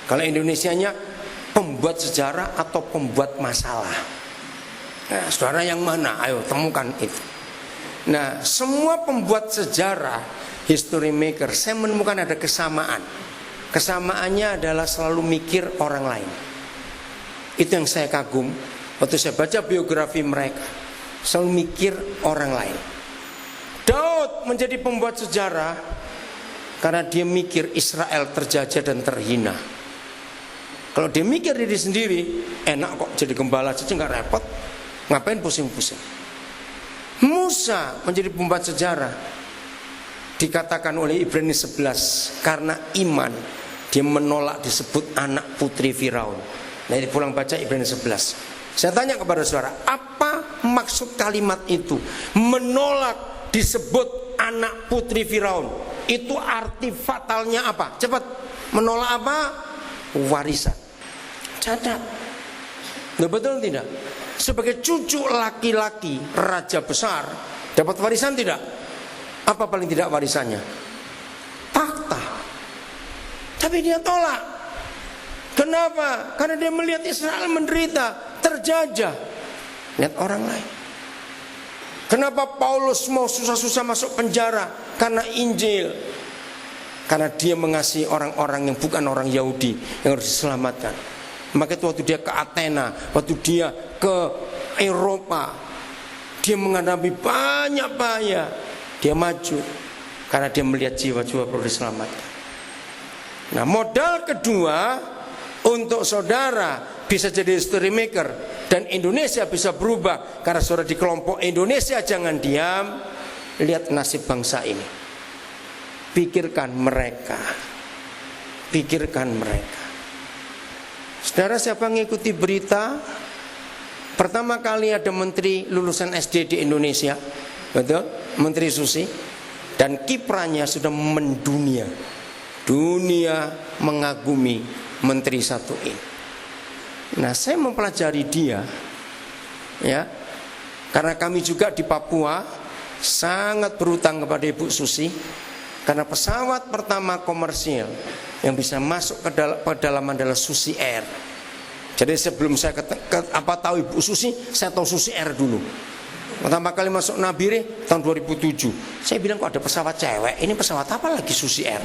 Kalau Indonesianya pembuat sejarah atau pembuat masalah. Nah, saudara yang mana? Ayo temukan itu. Nah, semua pembuat sejarah, history maker, saya menemukan ada kesamaan. Kesamaannya adalah selalu mikir orang lain. Itu yang saya kagum waktu saya baca biografi mereka. Selalu mikir orang lain. Daud menjadi pembuat sejarah karena dia mikir Israel terjajah dan terhina. Kalau dia mikir diri sendiri, enak kok jadi gembala saja, nggak repot. Ngapain pusing-pusing? Musa menjadi pembuat sejarah, dikatakan oleh Ibrani 11 karena iman Dia menolak disebut anak putri Firaun. Nah, ini pulang baca Ibrani 11. Saya tanya kepada saudara, apa maksud kalimat itu? Menolak disebut anak putri Firaun. Itu arti fatalnya apa? Cepat. Menolak apa? Warisan. Catat. Nah, betul tidak? Sebagai cucu laki-laki raja besar, dapat warisan tidak? Apa paling tidak warisannya? Takhta. Tapi dia tolak. Kenapa? Karena dia melihat Israel menderita, terjajah. Lihat orang lain. Kenapa Paulus mau susah-susah masuk penjara? Karena Injil. Karena dia mengasihi orang-orang yang bukan orang Yahudi yang harus diselamatkan. Maka itu waktu dia ke Athena, waktu dia ke Eropa, dia menghadapi banyak bahaya, dia maju karena dia melihat jiwa-jiwa perlu diselamatkan. Nah, modal kedua untuk saudara bisa jadi history maker dan Indonesia bisa berubah karena saudara di kelompok Indonesia jangan diam, lihat nasib bangsa ini. Pikirkan mereka. Pikirkan mereka. Saudara, siapa mengikuti berita? Pertama kali ada menteri lulusan SD di Indonesia, betul? Menteri Susi. Dan kiprahnya sudah mendunia. Dunia mengagumi menteri satu ini. Nah, saya mempelajari dia, ya, karena kami juga di Papua sangat berutang kepada Ibu Susi. Karena pesawat pertama komersial yang bisa masuk ke pedalaman adalah Susi Air. Jadi sebelum saya tahu Ibu Susi, saya tahu Susi Air dulu. Pertama kali masuk Nabire tahun 2007. Saya bilang, kok ada pesawat cewek? Ini pesawat apa lagi Susi Air?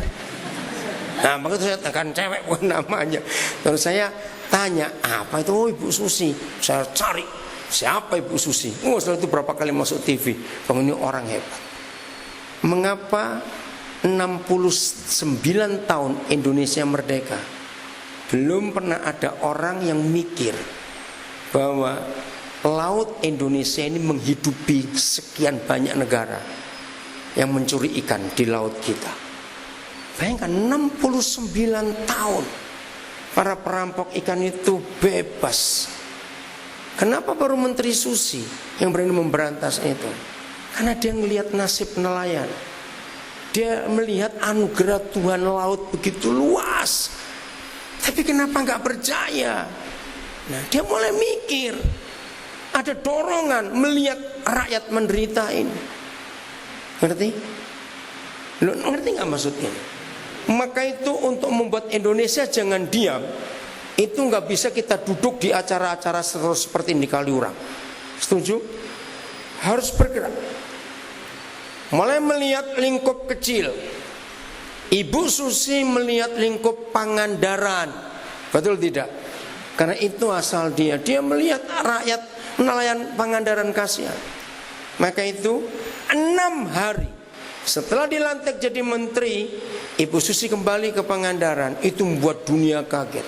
Nah, maka itu saya tekan cewek bukan namanya. Terus saya tanya, apa itu? Oh, Ibu Susi. Saya cari, siapa Ibu Susi? Oh, setelah itu berapa kali masuk TV. Bang, ini orang hebat. Mengapa 69 tahun Indonesia merdeka belum pernah ada orang yang mikir bahwa laut Indonesia ini menghidupi sekian banyak negara yang mencuri ikan di laut kita. Bayangkan 69 tahun para perampok ikan itu bebas. Kenapa baru Menteri Susi yang berani memberantas itu? Karena dia melihat nasib nelayan. Dia melihat anugerah Tuhan laut begitu luas. Tapi kenapa nggak percaya? Nah, dia mulai mikir. Ada dorongan melihat rakyat menderita ini. Ngerti? Lo ngerti nggak maksudnya? Maka itu untuk membuat Indonesia jangan diam. Itu nggak bisa kita duduk di acara-acara seperti ini di Kaliurang. Setuju? Harus bergerak. Mulai melihat lingkup kecil. Ibu Susi melihat lingkup Pangandaran. Betul tidak? Karena itu asal dia. Dia melihat rakyat nelayan Pangandaran kasihan. Maka itu 6 hari setelah dilantik jadi menteri, Ibu Susi kembali ke Pangandaran. Itu membuat dunia kaget.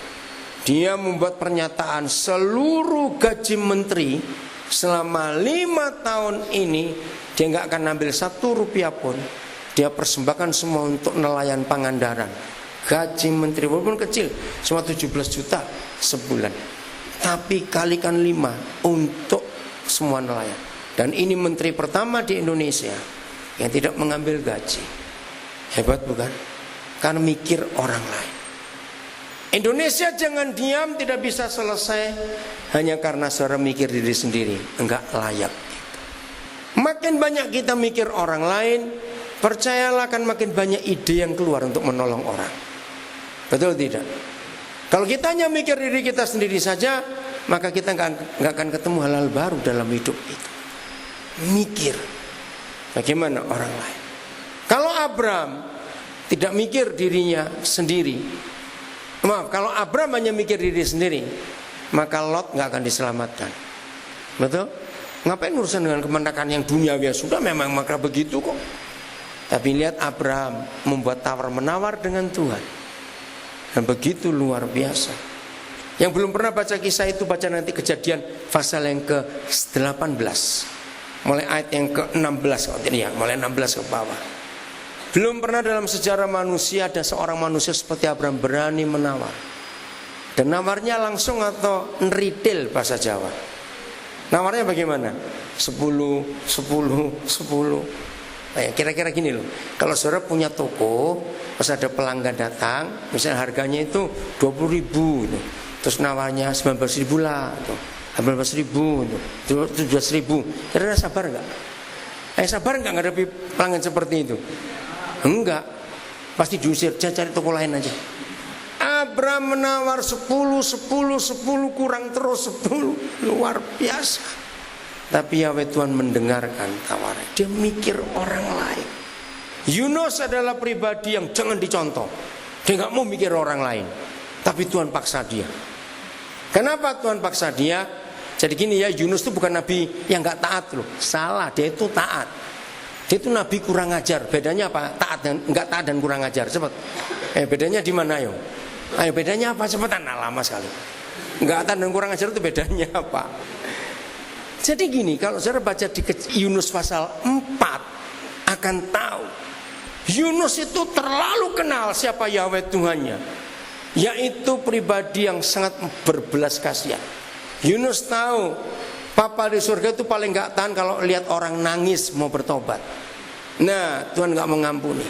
Dia membuat pernyataan seluruh gaji menteri selama 5 tahun ini dia nggak akan ambil 1 rupiah pun. Dia persembahkan semua untuk nelayan Pangandaran. Gaji menteri walaupun kecil, cuma 17 juta sebulan. Tapi kalikan 5 untuk semua nelayan. Dan ini menteri pertama di Indonesia yang tidak mengambil gaji. Hebat bukan? Karena mikir orang lain. Indonesia jangan diam, tidak bisa selesai hanya karena saudara mikir diri sendiri. Enggak layak. Makin banyak kita mikir orang lain, percayalah akan makin banyak ide yang keluar untuk menolong orang. Betul tidak? Kalau kita hanya mikir diri kita sendiri saja, maka kita nggak akan ketemu hal-hal baru dalam hidup itu. Mikir bagaimana orang lain. Kalau Abraham tidak mikir dirinya sendiri, kalau Abraham hanya mikir diri sendiri, maka Lot nggak akan diselamatkan. Betul? Ngapain urusan dengan kemenangan yang duniawi? Sudah memang maka begitu kok. Tapi lihat Abraham membuat tawar-menawar dengan Tuhan. Dan begitu luar biasa. Yang belum pernah baca kisah itu, baca nanti Kejadian pasal yang ke-18. Mulai ayat yang ke-16 kalau tidak ya, mulai 16 ke bawah. Belum pernah dalam sejarah manusia ada seorang manusia seperti Abraham berani menawar. Dan nawarnya langsung atau neritil bahasa Jawa. Nawarnya bagaimana? 10. Nah, kira-kira gini loh. Kalau saudara punya toko, pas ada pelanggan datang, misalnya harganya itu 20.000 gitu. Terus nawarnya 19.000 lah gitu. 18.000 gitu. 17.000. Kira-kira sabar enggak? Sabar enggak ngadepi pelanggan seperti itu? Enggak. Pasti diusir, cari toko lain aja. Abraham menawar 10 kurang terus 10. Luar biasa. Tapi Yahweh Tuhan mendengarkan tawaran. Dia mikir orang lain. Yunus adalah pribadi yang jangan dicontoh. Dia gak mau mikir orang lain. Tapi Tuhan paksa dia. Kenapa Tuhan paksa dia? Jadi gini ya, Yunus itu bukan nabi yang gak taat loh. Salah, dia itu taat. Dia itu nabi kurang ajar. Bedanya apa? Taat dan gak taat dan kurang ajar. Cepat. Bedanya di mana yo? Ayo bedanya apa? Cepetan. Nah, lama sekali. Gak taat dan kurang ajar itu bedanya apa? Jadi gini, kalau saudara baca di Yunus pasal 4 akan tahu Yunus itu terlalu kenal siapa Yahweh Tuhannya, yaitu pribadi yang sangat berbelas kasihan. Yunus tahu Papa di surga itu paling gak tahan kalau lihat orang nangis mau bertobat. Nah, Tuhan gak mau ngampuni.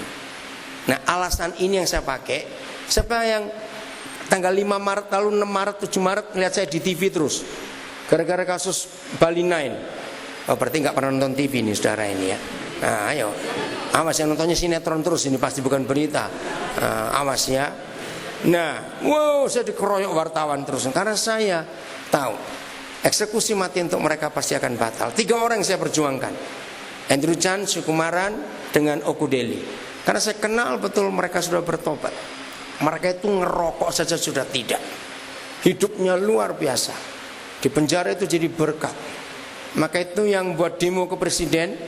Nah, alasan ini yang saya pakai. Siapa yang tanggal 5 Maret lalu 6 Maret 7 Maret lihat saya di TV terus gara-gara kasus Bali 9. Oh, berarti gak pernah nonton TV nih saudara ini ya. Nah, ayo. Awas yang nontonnya sinetron terus, ini pasti bukan berita. Awas ya. Nah, wow, saya dikeroyok wartawan terus karena saya tahu eksekusi mati untuk mereka pasti akan batal. 3 orang saya perjuangkan, Andrew Chan, Sukumaran, dengan Okudeli. Karena saya kenal betul mereka sudah bertobat. Mereka itu ngerokok saja sudah tidak. Hidupnya luar biasa. Di penjara itu jadi berkat. Maka itu yang buat demo ke presiden,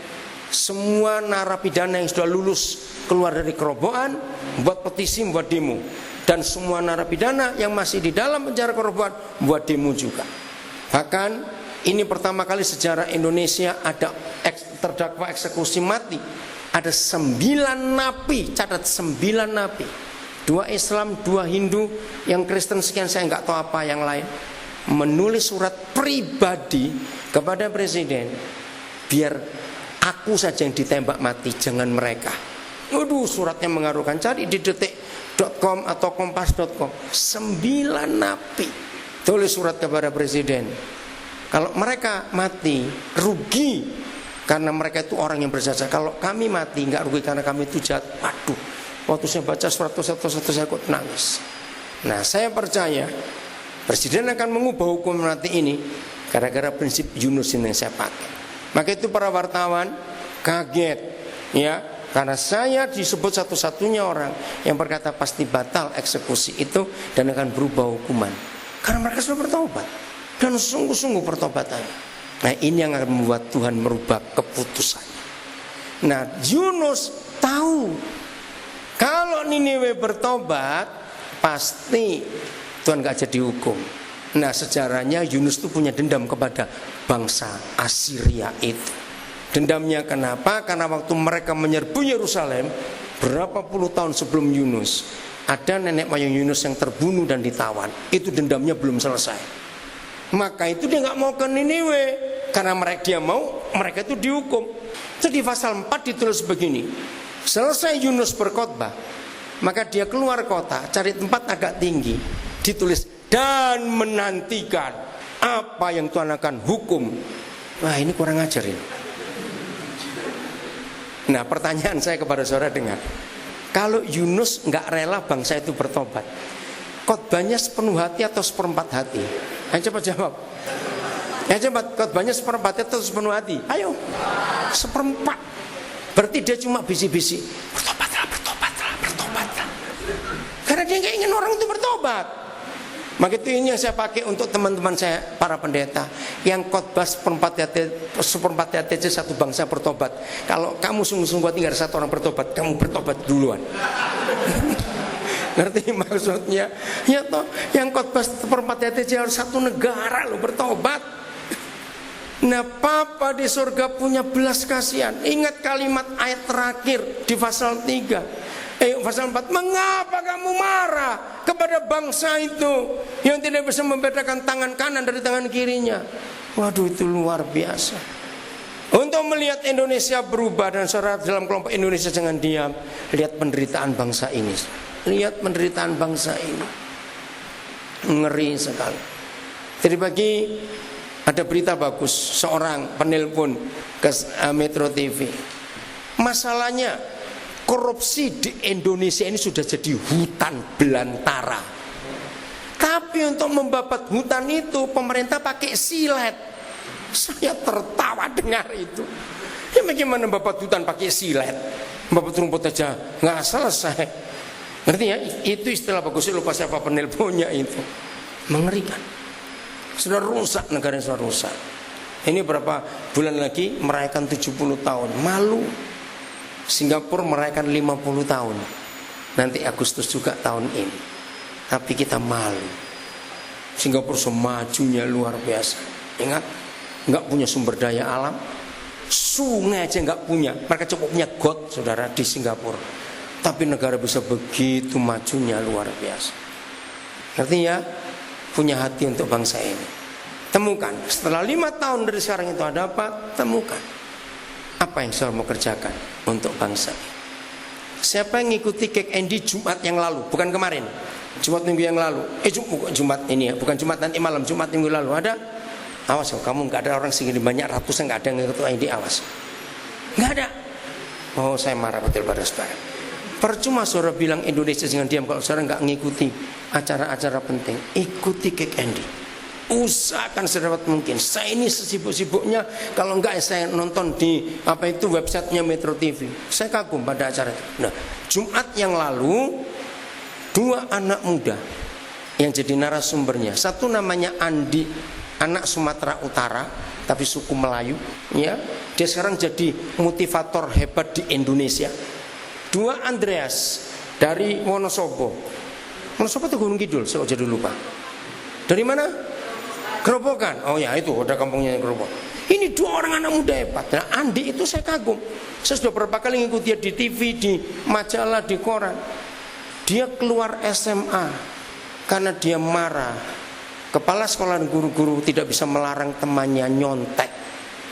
semua narapidana yang sudah lulus keluar dari kerobokan buat petisi, buat demo. Dan semua narapidana yang masih di dalam penjara kerobokan buat demo juga. Bahkan ini pertama kali sejarah Indonesia ada terdakwa eksekusi mati. Ada 9 napi, catat 9 napi. 2 Islam, 2 Hindu, yang Kristen sekian saya nggak tahu apa yang lain. Menulis surat pribadi kepada presiden, biar aku saja yang ditembak mati, jangan mereka. Waduh, suratnya mengharukan. Cari di detik.com atau kompas.com. 9 napi tulis surat kepada presiden. Kalau mereka mati rugi karena mereka itu orang yang berjasa. Kalau kami mati nggak rugi karena kami itu jahat. Aduh, waktu saya baca surat satu saya kok nangis. Nah, saya percaya presiden akan mengubah hukum mati ini gara-gara prinsip Yunus ini yang saya pakai. Maka itu para wartawan kaget ya, karena saya disebut satu-satunya orang yang berkata pasti batal eksekusi itu dan akan berubah hukuman. Karena mereka sudah bertobat dan sungguh-sungguh pertobatannya. Nah, ini yang akan membuat Tuhan merubah keputusannya. Nah, Yunus tahu kalau Niniwe bertobat pasti Tuhan gak jadi hukum. Nah, sejarahnya Yunus itu punya dendam kepada bangsa Assyria itu. Dendamnya kenapa? Karena waktu mereka menyerbu Yerusalem berapa puluh tahun sebelum Yunus, ada nenek moyang Yunus yang terbunuh dan ditawan. Itu dendamnya belum selesai. Maka itu dia gak mau ke Niniwe, karena dia mau mereka itu dihukum. Itu di pasal 4 ditulis begini. Selesai Yunus berkhotbah, maka dia keluar kota, cari tempat agak tinggi, ditulis dan menantikan apa yang Tuhan akan hukum. Wah, ini kurang ajar ini. Nah, pertanyaan saya kepada saudara dengar, kalau Yunus nggak rela bangsa itu bertobat, khotbahnya sepenuh hati atau seperempat hati? Ayo cepat jawab. Ya cepat, khotbahnya seperempat hati atau sepenuh hati? Ayo, seperempat. Berarti dia cuma bisi-bisi, bertobatlah. Karena dia nggak ingin orang itu bertobat. Maka itu ini yang saya pakai untuk teman-teman saya para pendeta yang khotbah seperempat hati satu bangsa bertobat. Kalau kamu sungguh-sungguh tinggal satu orang bertobat, kamu bertobat duluan. Ngerti maksudnya? Ya toh, yang khotbah seperempat hati harus satu negara lo bertobat. Nah, Papa di surga punya belas kasihan. Ingat kalimat ayat terakhir di pasal 3. Pasal 4. Mengapa kamu marah kepada bangsa itu yang tidak bisa membedakan tangan kanan dari tangan kirinya? Waduh, itu luar biasa. Untuk melihat Indonesia berubah, dan saudara dalam kelompok Indonesia jangan diam. Lihat penderitaan bangsa ini. Lihat penderitaan bangsa ini. Ngeri sekali. Tadi pagi ada berita bagus, seorang penelpon ke Metro TV. Masalahnya korupsi di Indonesia ini sudah jadi hutan belantara. Tapi untuk membabat hutan itu pemerintah pakai silet. Saya tertawa dengar itu. Ya bagaimana membabat hutan pakai silet? Membabat rumput aja nggak selesai. Ngerti ya? Itu istilah bagus, saya lupa siapa penelponnya itu. Mengerikan. Sudah rusak, negara sudah rusak. Ini berapa bulan lagi merayakan 70 tahun. Malu. Singapura merayakan 50 tahun. Nanti Agustus juga tahun ini. Tapi kita malu. Singapura semajunya luar biasa. Ingat, nggak punya sumber daya alam. Sungai aja nggak punya. Mereka cukup punya got, saudara, di Singapura. Tapi negara bisa begitu majunya luar biasa. Artinya punya hati untuk bangsa ini. Temukan. Setelah 5 tahun dari sekarang itu ada apa? Temukan. Apa yang saya mau kerjakan untuk bangsa ini. Siapa yang ngikuti Kick Andy Jumat yang lalu? Bukan kemarin. Jumat minggu yang lalu. Jumat ini ya. Bukan Jumat nanti malam. Jumat minggu lalu. Ada? Awas loh, kamu gak ada orang segini banyak ratusan gak ada yang ngikuti Andy. Awas. Gak ada. Oh, saya marah betul pada saudara. Percuma saudara bilang Indonesia jangan diam kalau saudara gak ngikuti acara-acara penting. Ikuti Kick Andy. Usahakan sedapat mungkin. Saya ini sesibuk-sibuknya, kalau enggak saya nonton di websitenya Metro TV. Saya kagum pada acara itu. Nah, Jumat yang lalu 2 anak muda yang jadi narasumbernya. Satu namanya Andi, anak Sumatera Utara tapi suku Melayu, ya. Dia sekarang jadi motivator hebat di Indonesia. 2 Andreas dari Wonosobo. Wonosobo itu Gunung Kidul, saya jadi lupa. Dari mana? Gerobokan. Oh ya, itu ada kampungnya Gerobok. Ini 2 orang anak muda hebat. Nah, Andi itu saya kagum. Saya sudah beberapa kali ngikut dia di TV, di majalah, di koran. Dia keluar SMA karena dia marah. Kepala sekolah dan guru-guru tidak bisa melarang temannya nyontek.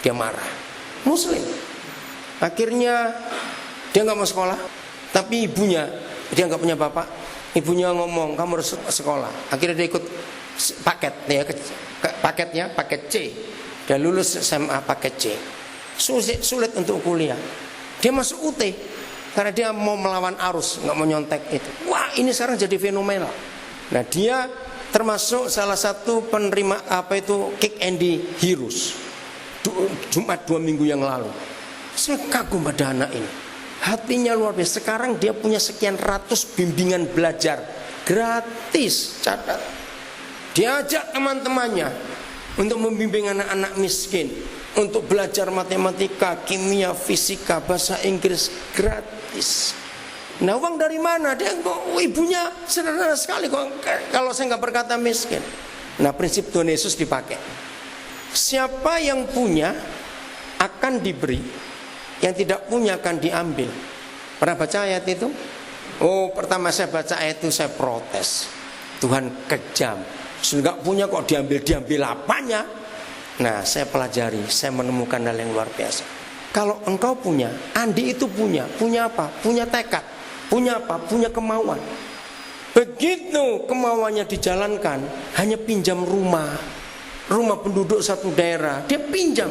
Dia marah. Muslim. Akhirnya dia nggak mau sekolah. Tapi ibunya, dia nggak punya bapak. Ibunya ngomong, kamu harus sekolah. Akhirnya dia ikut paket, ya, paketnya paket C. Dia lulus SMA paket C. Sulit untuk kuliah. Dia masuk UT karena dia mau melawan arus, nggak mau nyontek itu. Wah, ini sekarang jadi fenomenal. Nah, dia termasuk salah satu penerima Kick Andy Heroes. Jumat 2 minggu yang lalu. Saya kagum pada anak ini. Hatinya luar biasa. Sekarang dia punya sekian ratus bimbingan belajar gratis. Catat. Diajak teman-temannya untuk membimbing anak-anak miskin, untuk belajar matematika, kimia, fisika, bahasa Inggris gratis. Nah, uang dari mana? Dia ibunya sederhana sekali kok, kalau saya nggak berkata miskin. Nah, prinsip Tuhan Yesus dipakai. Siapa yang punya akan diberi, yang tidak punya akan diambil. Pernah baca ayat itu? Oh, pertama saya baca ayat itu saya protes. Tuhan kejam. Sudah nggak punya kok diambil apanya? Nah, saya pelajari, saya menemukan hal yang luar biasa. Kalau engkau punya, Andi itu punya apa? Punya tekad, punya apa? Punya kemauan. Begitu kemauannya dijalankan, hanya pinjam rumah penduduk satu daerah, dia pinjam,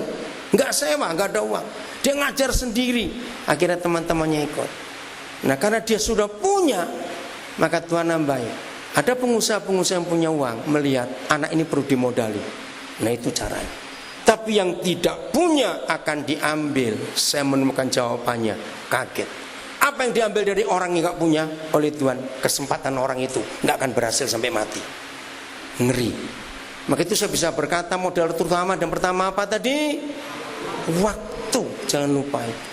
nggak sewa, nggak ada uang, dia ngajar sendiri. Akhirnya teman-temannya ikut. Nah, karena dia sudah punya, maka Tuhan nambahin. Ada pengusaha-pengusaha yang punya uang melihat anak ini perlu dimodali. Nah, itu caranya. Tapi yang tidak punya akan diambil. Saya menemukan jawabannya. Kaget. Apa yang diambil dari orang yang gak punya? Oleh Tuhan, kesempatan orang itu gak akan berhasil sampai mati. Ngeri. Maka itu saya bisa berkata modal terutama dan pertama apa tadi? Waktu. Jangan lupa itu.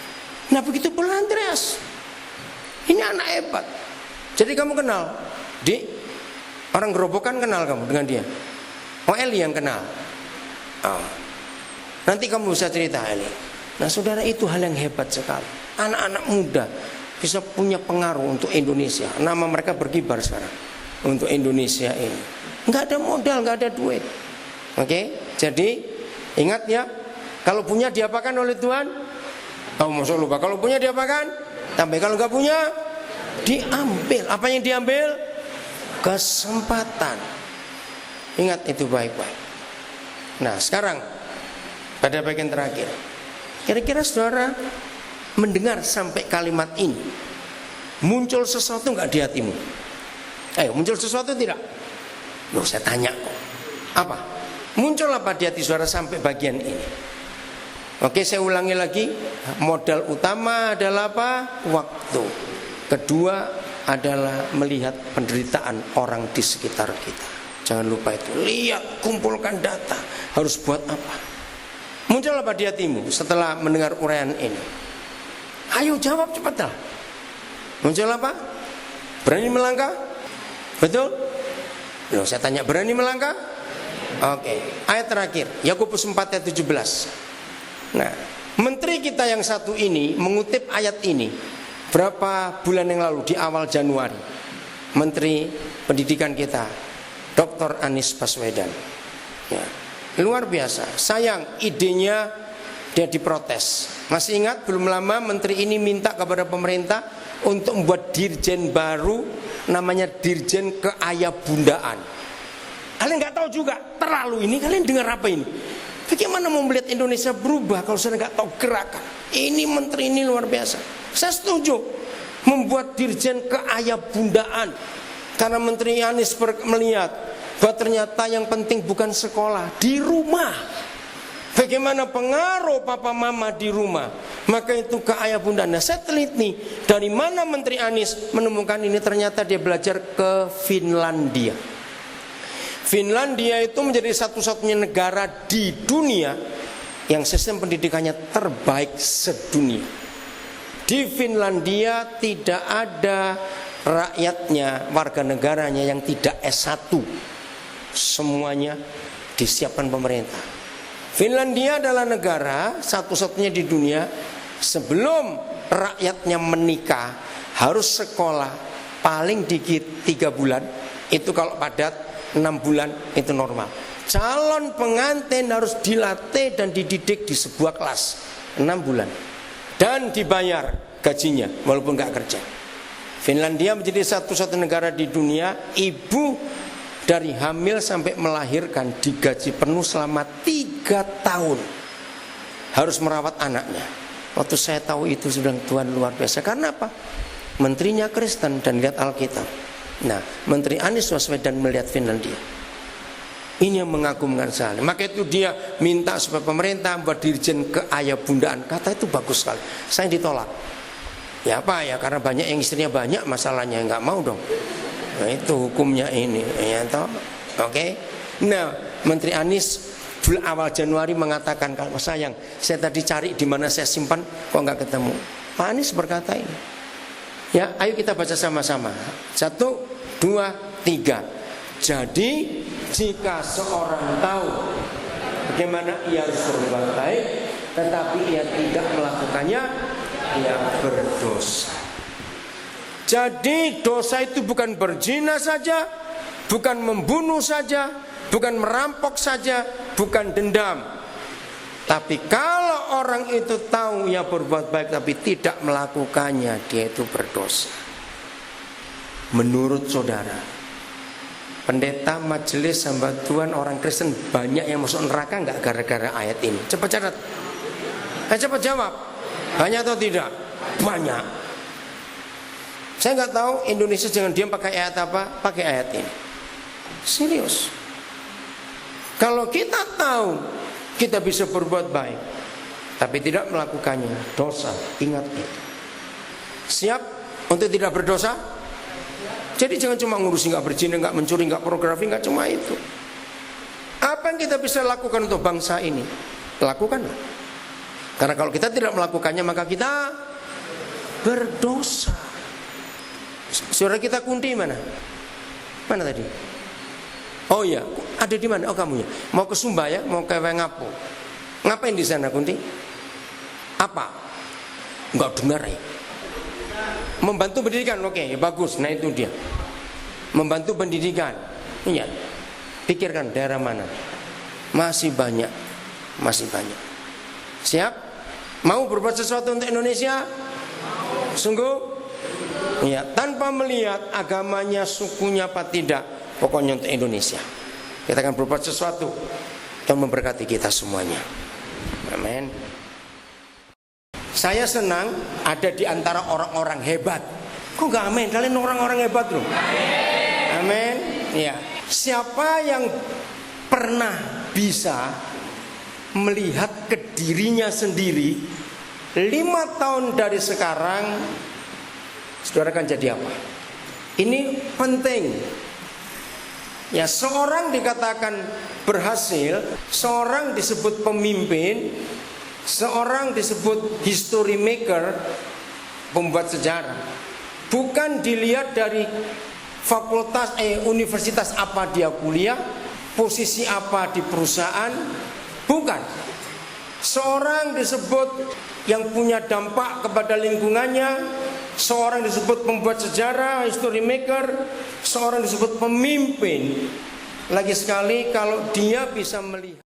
Nah, begitu pula Andreas. Ini anak hebat. Jadi kamu kenal di orang Gerobokan, kenal kamu dengan dia? Oh, Eli yang kenal. Oh. Nanti kamu bisa cerita ini. Nah saudara, itu hal yang hebat sekali. Anak-anak muda bisa punya pengaruh untuk Indonesia. Nama mereka berkibar sekarang untuk Indonesia ini. Nggak ada modal, nggak ada duit. Oke, jadi ingat ya, kalau punya diapakan oleh Tuhan? Oh, masuk lupa. Kalau punya diapakan? Tambah. Kalau nggak punya, diambil. Apa yang diambil? Kesempatan. Ingat itu baik-baik. Nah sekarang pada bagian terakhir, kira-kira saudara mendengar sampai kalimat ini, muncul sesuatu nggak di hatimu? Ayo, muncul sesuatu tidak? Loh, saya tanya kok. Apa? Muncul apa di hati saudara sampai bagian ini? Oke, saya ulangi lagi. Modal utama adalah apa? Waktu. Kedua adalah melihat penderitaan orang di sekitar kita. Jangan lupa itu. Lihat, kumpulkan data. Harus buat apa? Muncul apa di hatimu setelah mendengar uraian ini? Ayo jawab cepatlah. Muncul apa? Berani melangkah? Betul? Loh, saya tanya, berani melangkah? Oke. Ayat terakhir, Yakobus 4 ayat 17. Nah, menteri kita yang satu ini mengutip ayat ini berapa bulan yang lalu di awal Januari. Menteri Pendidikan kita, Dr. Anies Baswedan. Ya, luar biasa. Sayang, idenya dia diprotes. Masih ingat belum lama menteri ini minta kepada pemerintah untuk membuat dirjen baru, namanya Dirjen Keayabundaan. Kalian nggak tahu juga, terlalu ini kalian dengar apa ini? Bagaimana mau melihat Indonesia berubah kalau saya nggak tahu gerakan? Ini menteri ini luar biasa. Saya setuju membuat Dirjen Keayabundaan karena Menteri Anies melihat bahwa ternyata yang penting bukan sekolah, di rumah. Bagaimana pengaruh papa mama di rumah? Maka itu keayabundaan. Nah, saya teliti dari mana Menteri Anies menemukan ini. Ternyata dia belajar ke Finlandia. Finlandia itu menjadi satu-satunya negara di dunia yang sistem pendidikannya terbaik sedunia. Di Finlandia tidak ada rakyatnya, warga negaranya yang tidak S1. Semuanya disiapkan pemerintah. Finlandia adalah negara satu-satunya di dunia sebelum rakyatnya menikah harus sekolah paling dikit 3 bulan. Itu kalau padat 6 bulan itu normal. Calon pengantin harus dilatih dan dididik di sebuah kelas 6 bulan dan dibayar gajinya walaupun gak kerja. Finlandia menjadi satu-satunya negara di dunia ibu dari hamil sampai melahirkan digaji penuh selama 3 tahun, harus merawat anaknya. Waktu saya tahu itu sudah Tuhan luar biasa. Karena apa? Menterinya Kristen dan lihat Alkitab. Nah, Menteri Anies Baswedan melihat Finlandia. Ini yang mengagumkan saya. Maka itu dia minta supaya pemerintah buat Dirjen Keayabundaan. Kata itu bagus sekali. Saya ditolak. Ya apa ya? Karena banyak yang istrinya banyak masalahnya, nggak mau dong. Nah, itu hukumnya ini, ya toh. Oke. Nah, Menteri Anies awal Januari mengatakan, kalau sayang, saya tadi cari di mana saya simpan, kok nggak ketemu. Pak Anies berkata ini. Ya, ayo kita baca sama-sama. 1, 2, 3. Jadi jika seorang tahu bagaimana ia harus berbuat baik, tetapi ia tidak melakukannya, ia berdosa. Jadi dosa itu bukan berzina saja, bukan membunuh saja, bukan merampok saja, bukan dendam. Tapi kalau orang itu tahu ia berbuat baik tapi tidak melakukannya, dia itu berdosa. Menurut saudara, pendeta, majelis, hamba Tuhan, orang Kristen banyak yang masuk neraka nggak gara-gara ayat ini? Cepat catat. Cepat jawab. Banyak atau tidak? Banyak. Saya nggak tahu Indonesia jangan diam pakai ayat apa? Pakai ayat ini. Serius. Kalau kita tahu kita bisa berbuat baik tapi tidak melakukannya, dosa. Ingat itu. Siap untuk tidak berdosa? Jadi jangan cuma ngurusi nggak berzina, nggak mencuri, nggak pornografi, nggak cuma itu. Apa yang kita bisa lakukan untuk bangsa ini? Lakukanlah. Karena kalau kita tidak melakukannya maka kita berdosa. Saudara kita Kunti mana? Mana tadi? Oh iya, ada di mana? Oh kamu ya. Mau ke Sumba ya? Mau ke Wengapu? Ngapain di sana Kunti? Apa? Enggak dengar ya. Membantu pendidikan, oke, bagus. Nah itu dia. Membantu pendidikan. Iya. Pikirkan daerah mana? Masih banyak. Siap? Mau berbuat sesuatu untuk Indonesia? Sungguh? Iya, tanpa melihat agamanya, sukunya apa tidak, pokoknya untuk Indonesia. Kita akan berbuat sesuatu yang memberkati kita semuanya. Amin. Saya senang ada di antara orang-orang hebat. Kok gak amin? Kalian orang-orang hebat loh. Amin. Ya. Siapa yang pernah bisa melihat ke dirinya sendiri 5 tahun dari sekarang, saudara akan jadi apa? Ini penting. Ya, seorang dikatakan berhasil, seorang disebut pemimpin, seorang disebut history maker, pembuat sejarah. Bukan dilihat dari fakultas universitas apa dia kuliah, posisi apa di perusahaan, bukan. Seorang disebut yang punya dampak kepada lingkungannya, seorang disebut pembuat sejarah, history maker, seorang disebut pemimpin. Lagi sekali kalau dia bisa melihat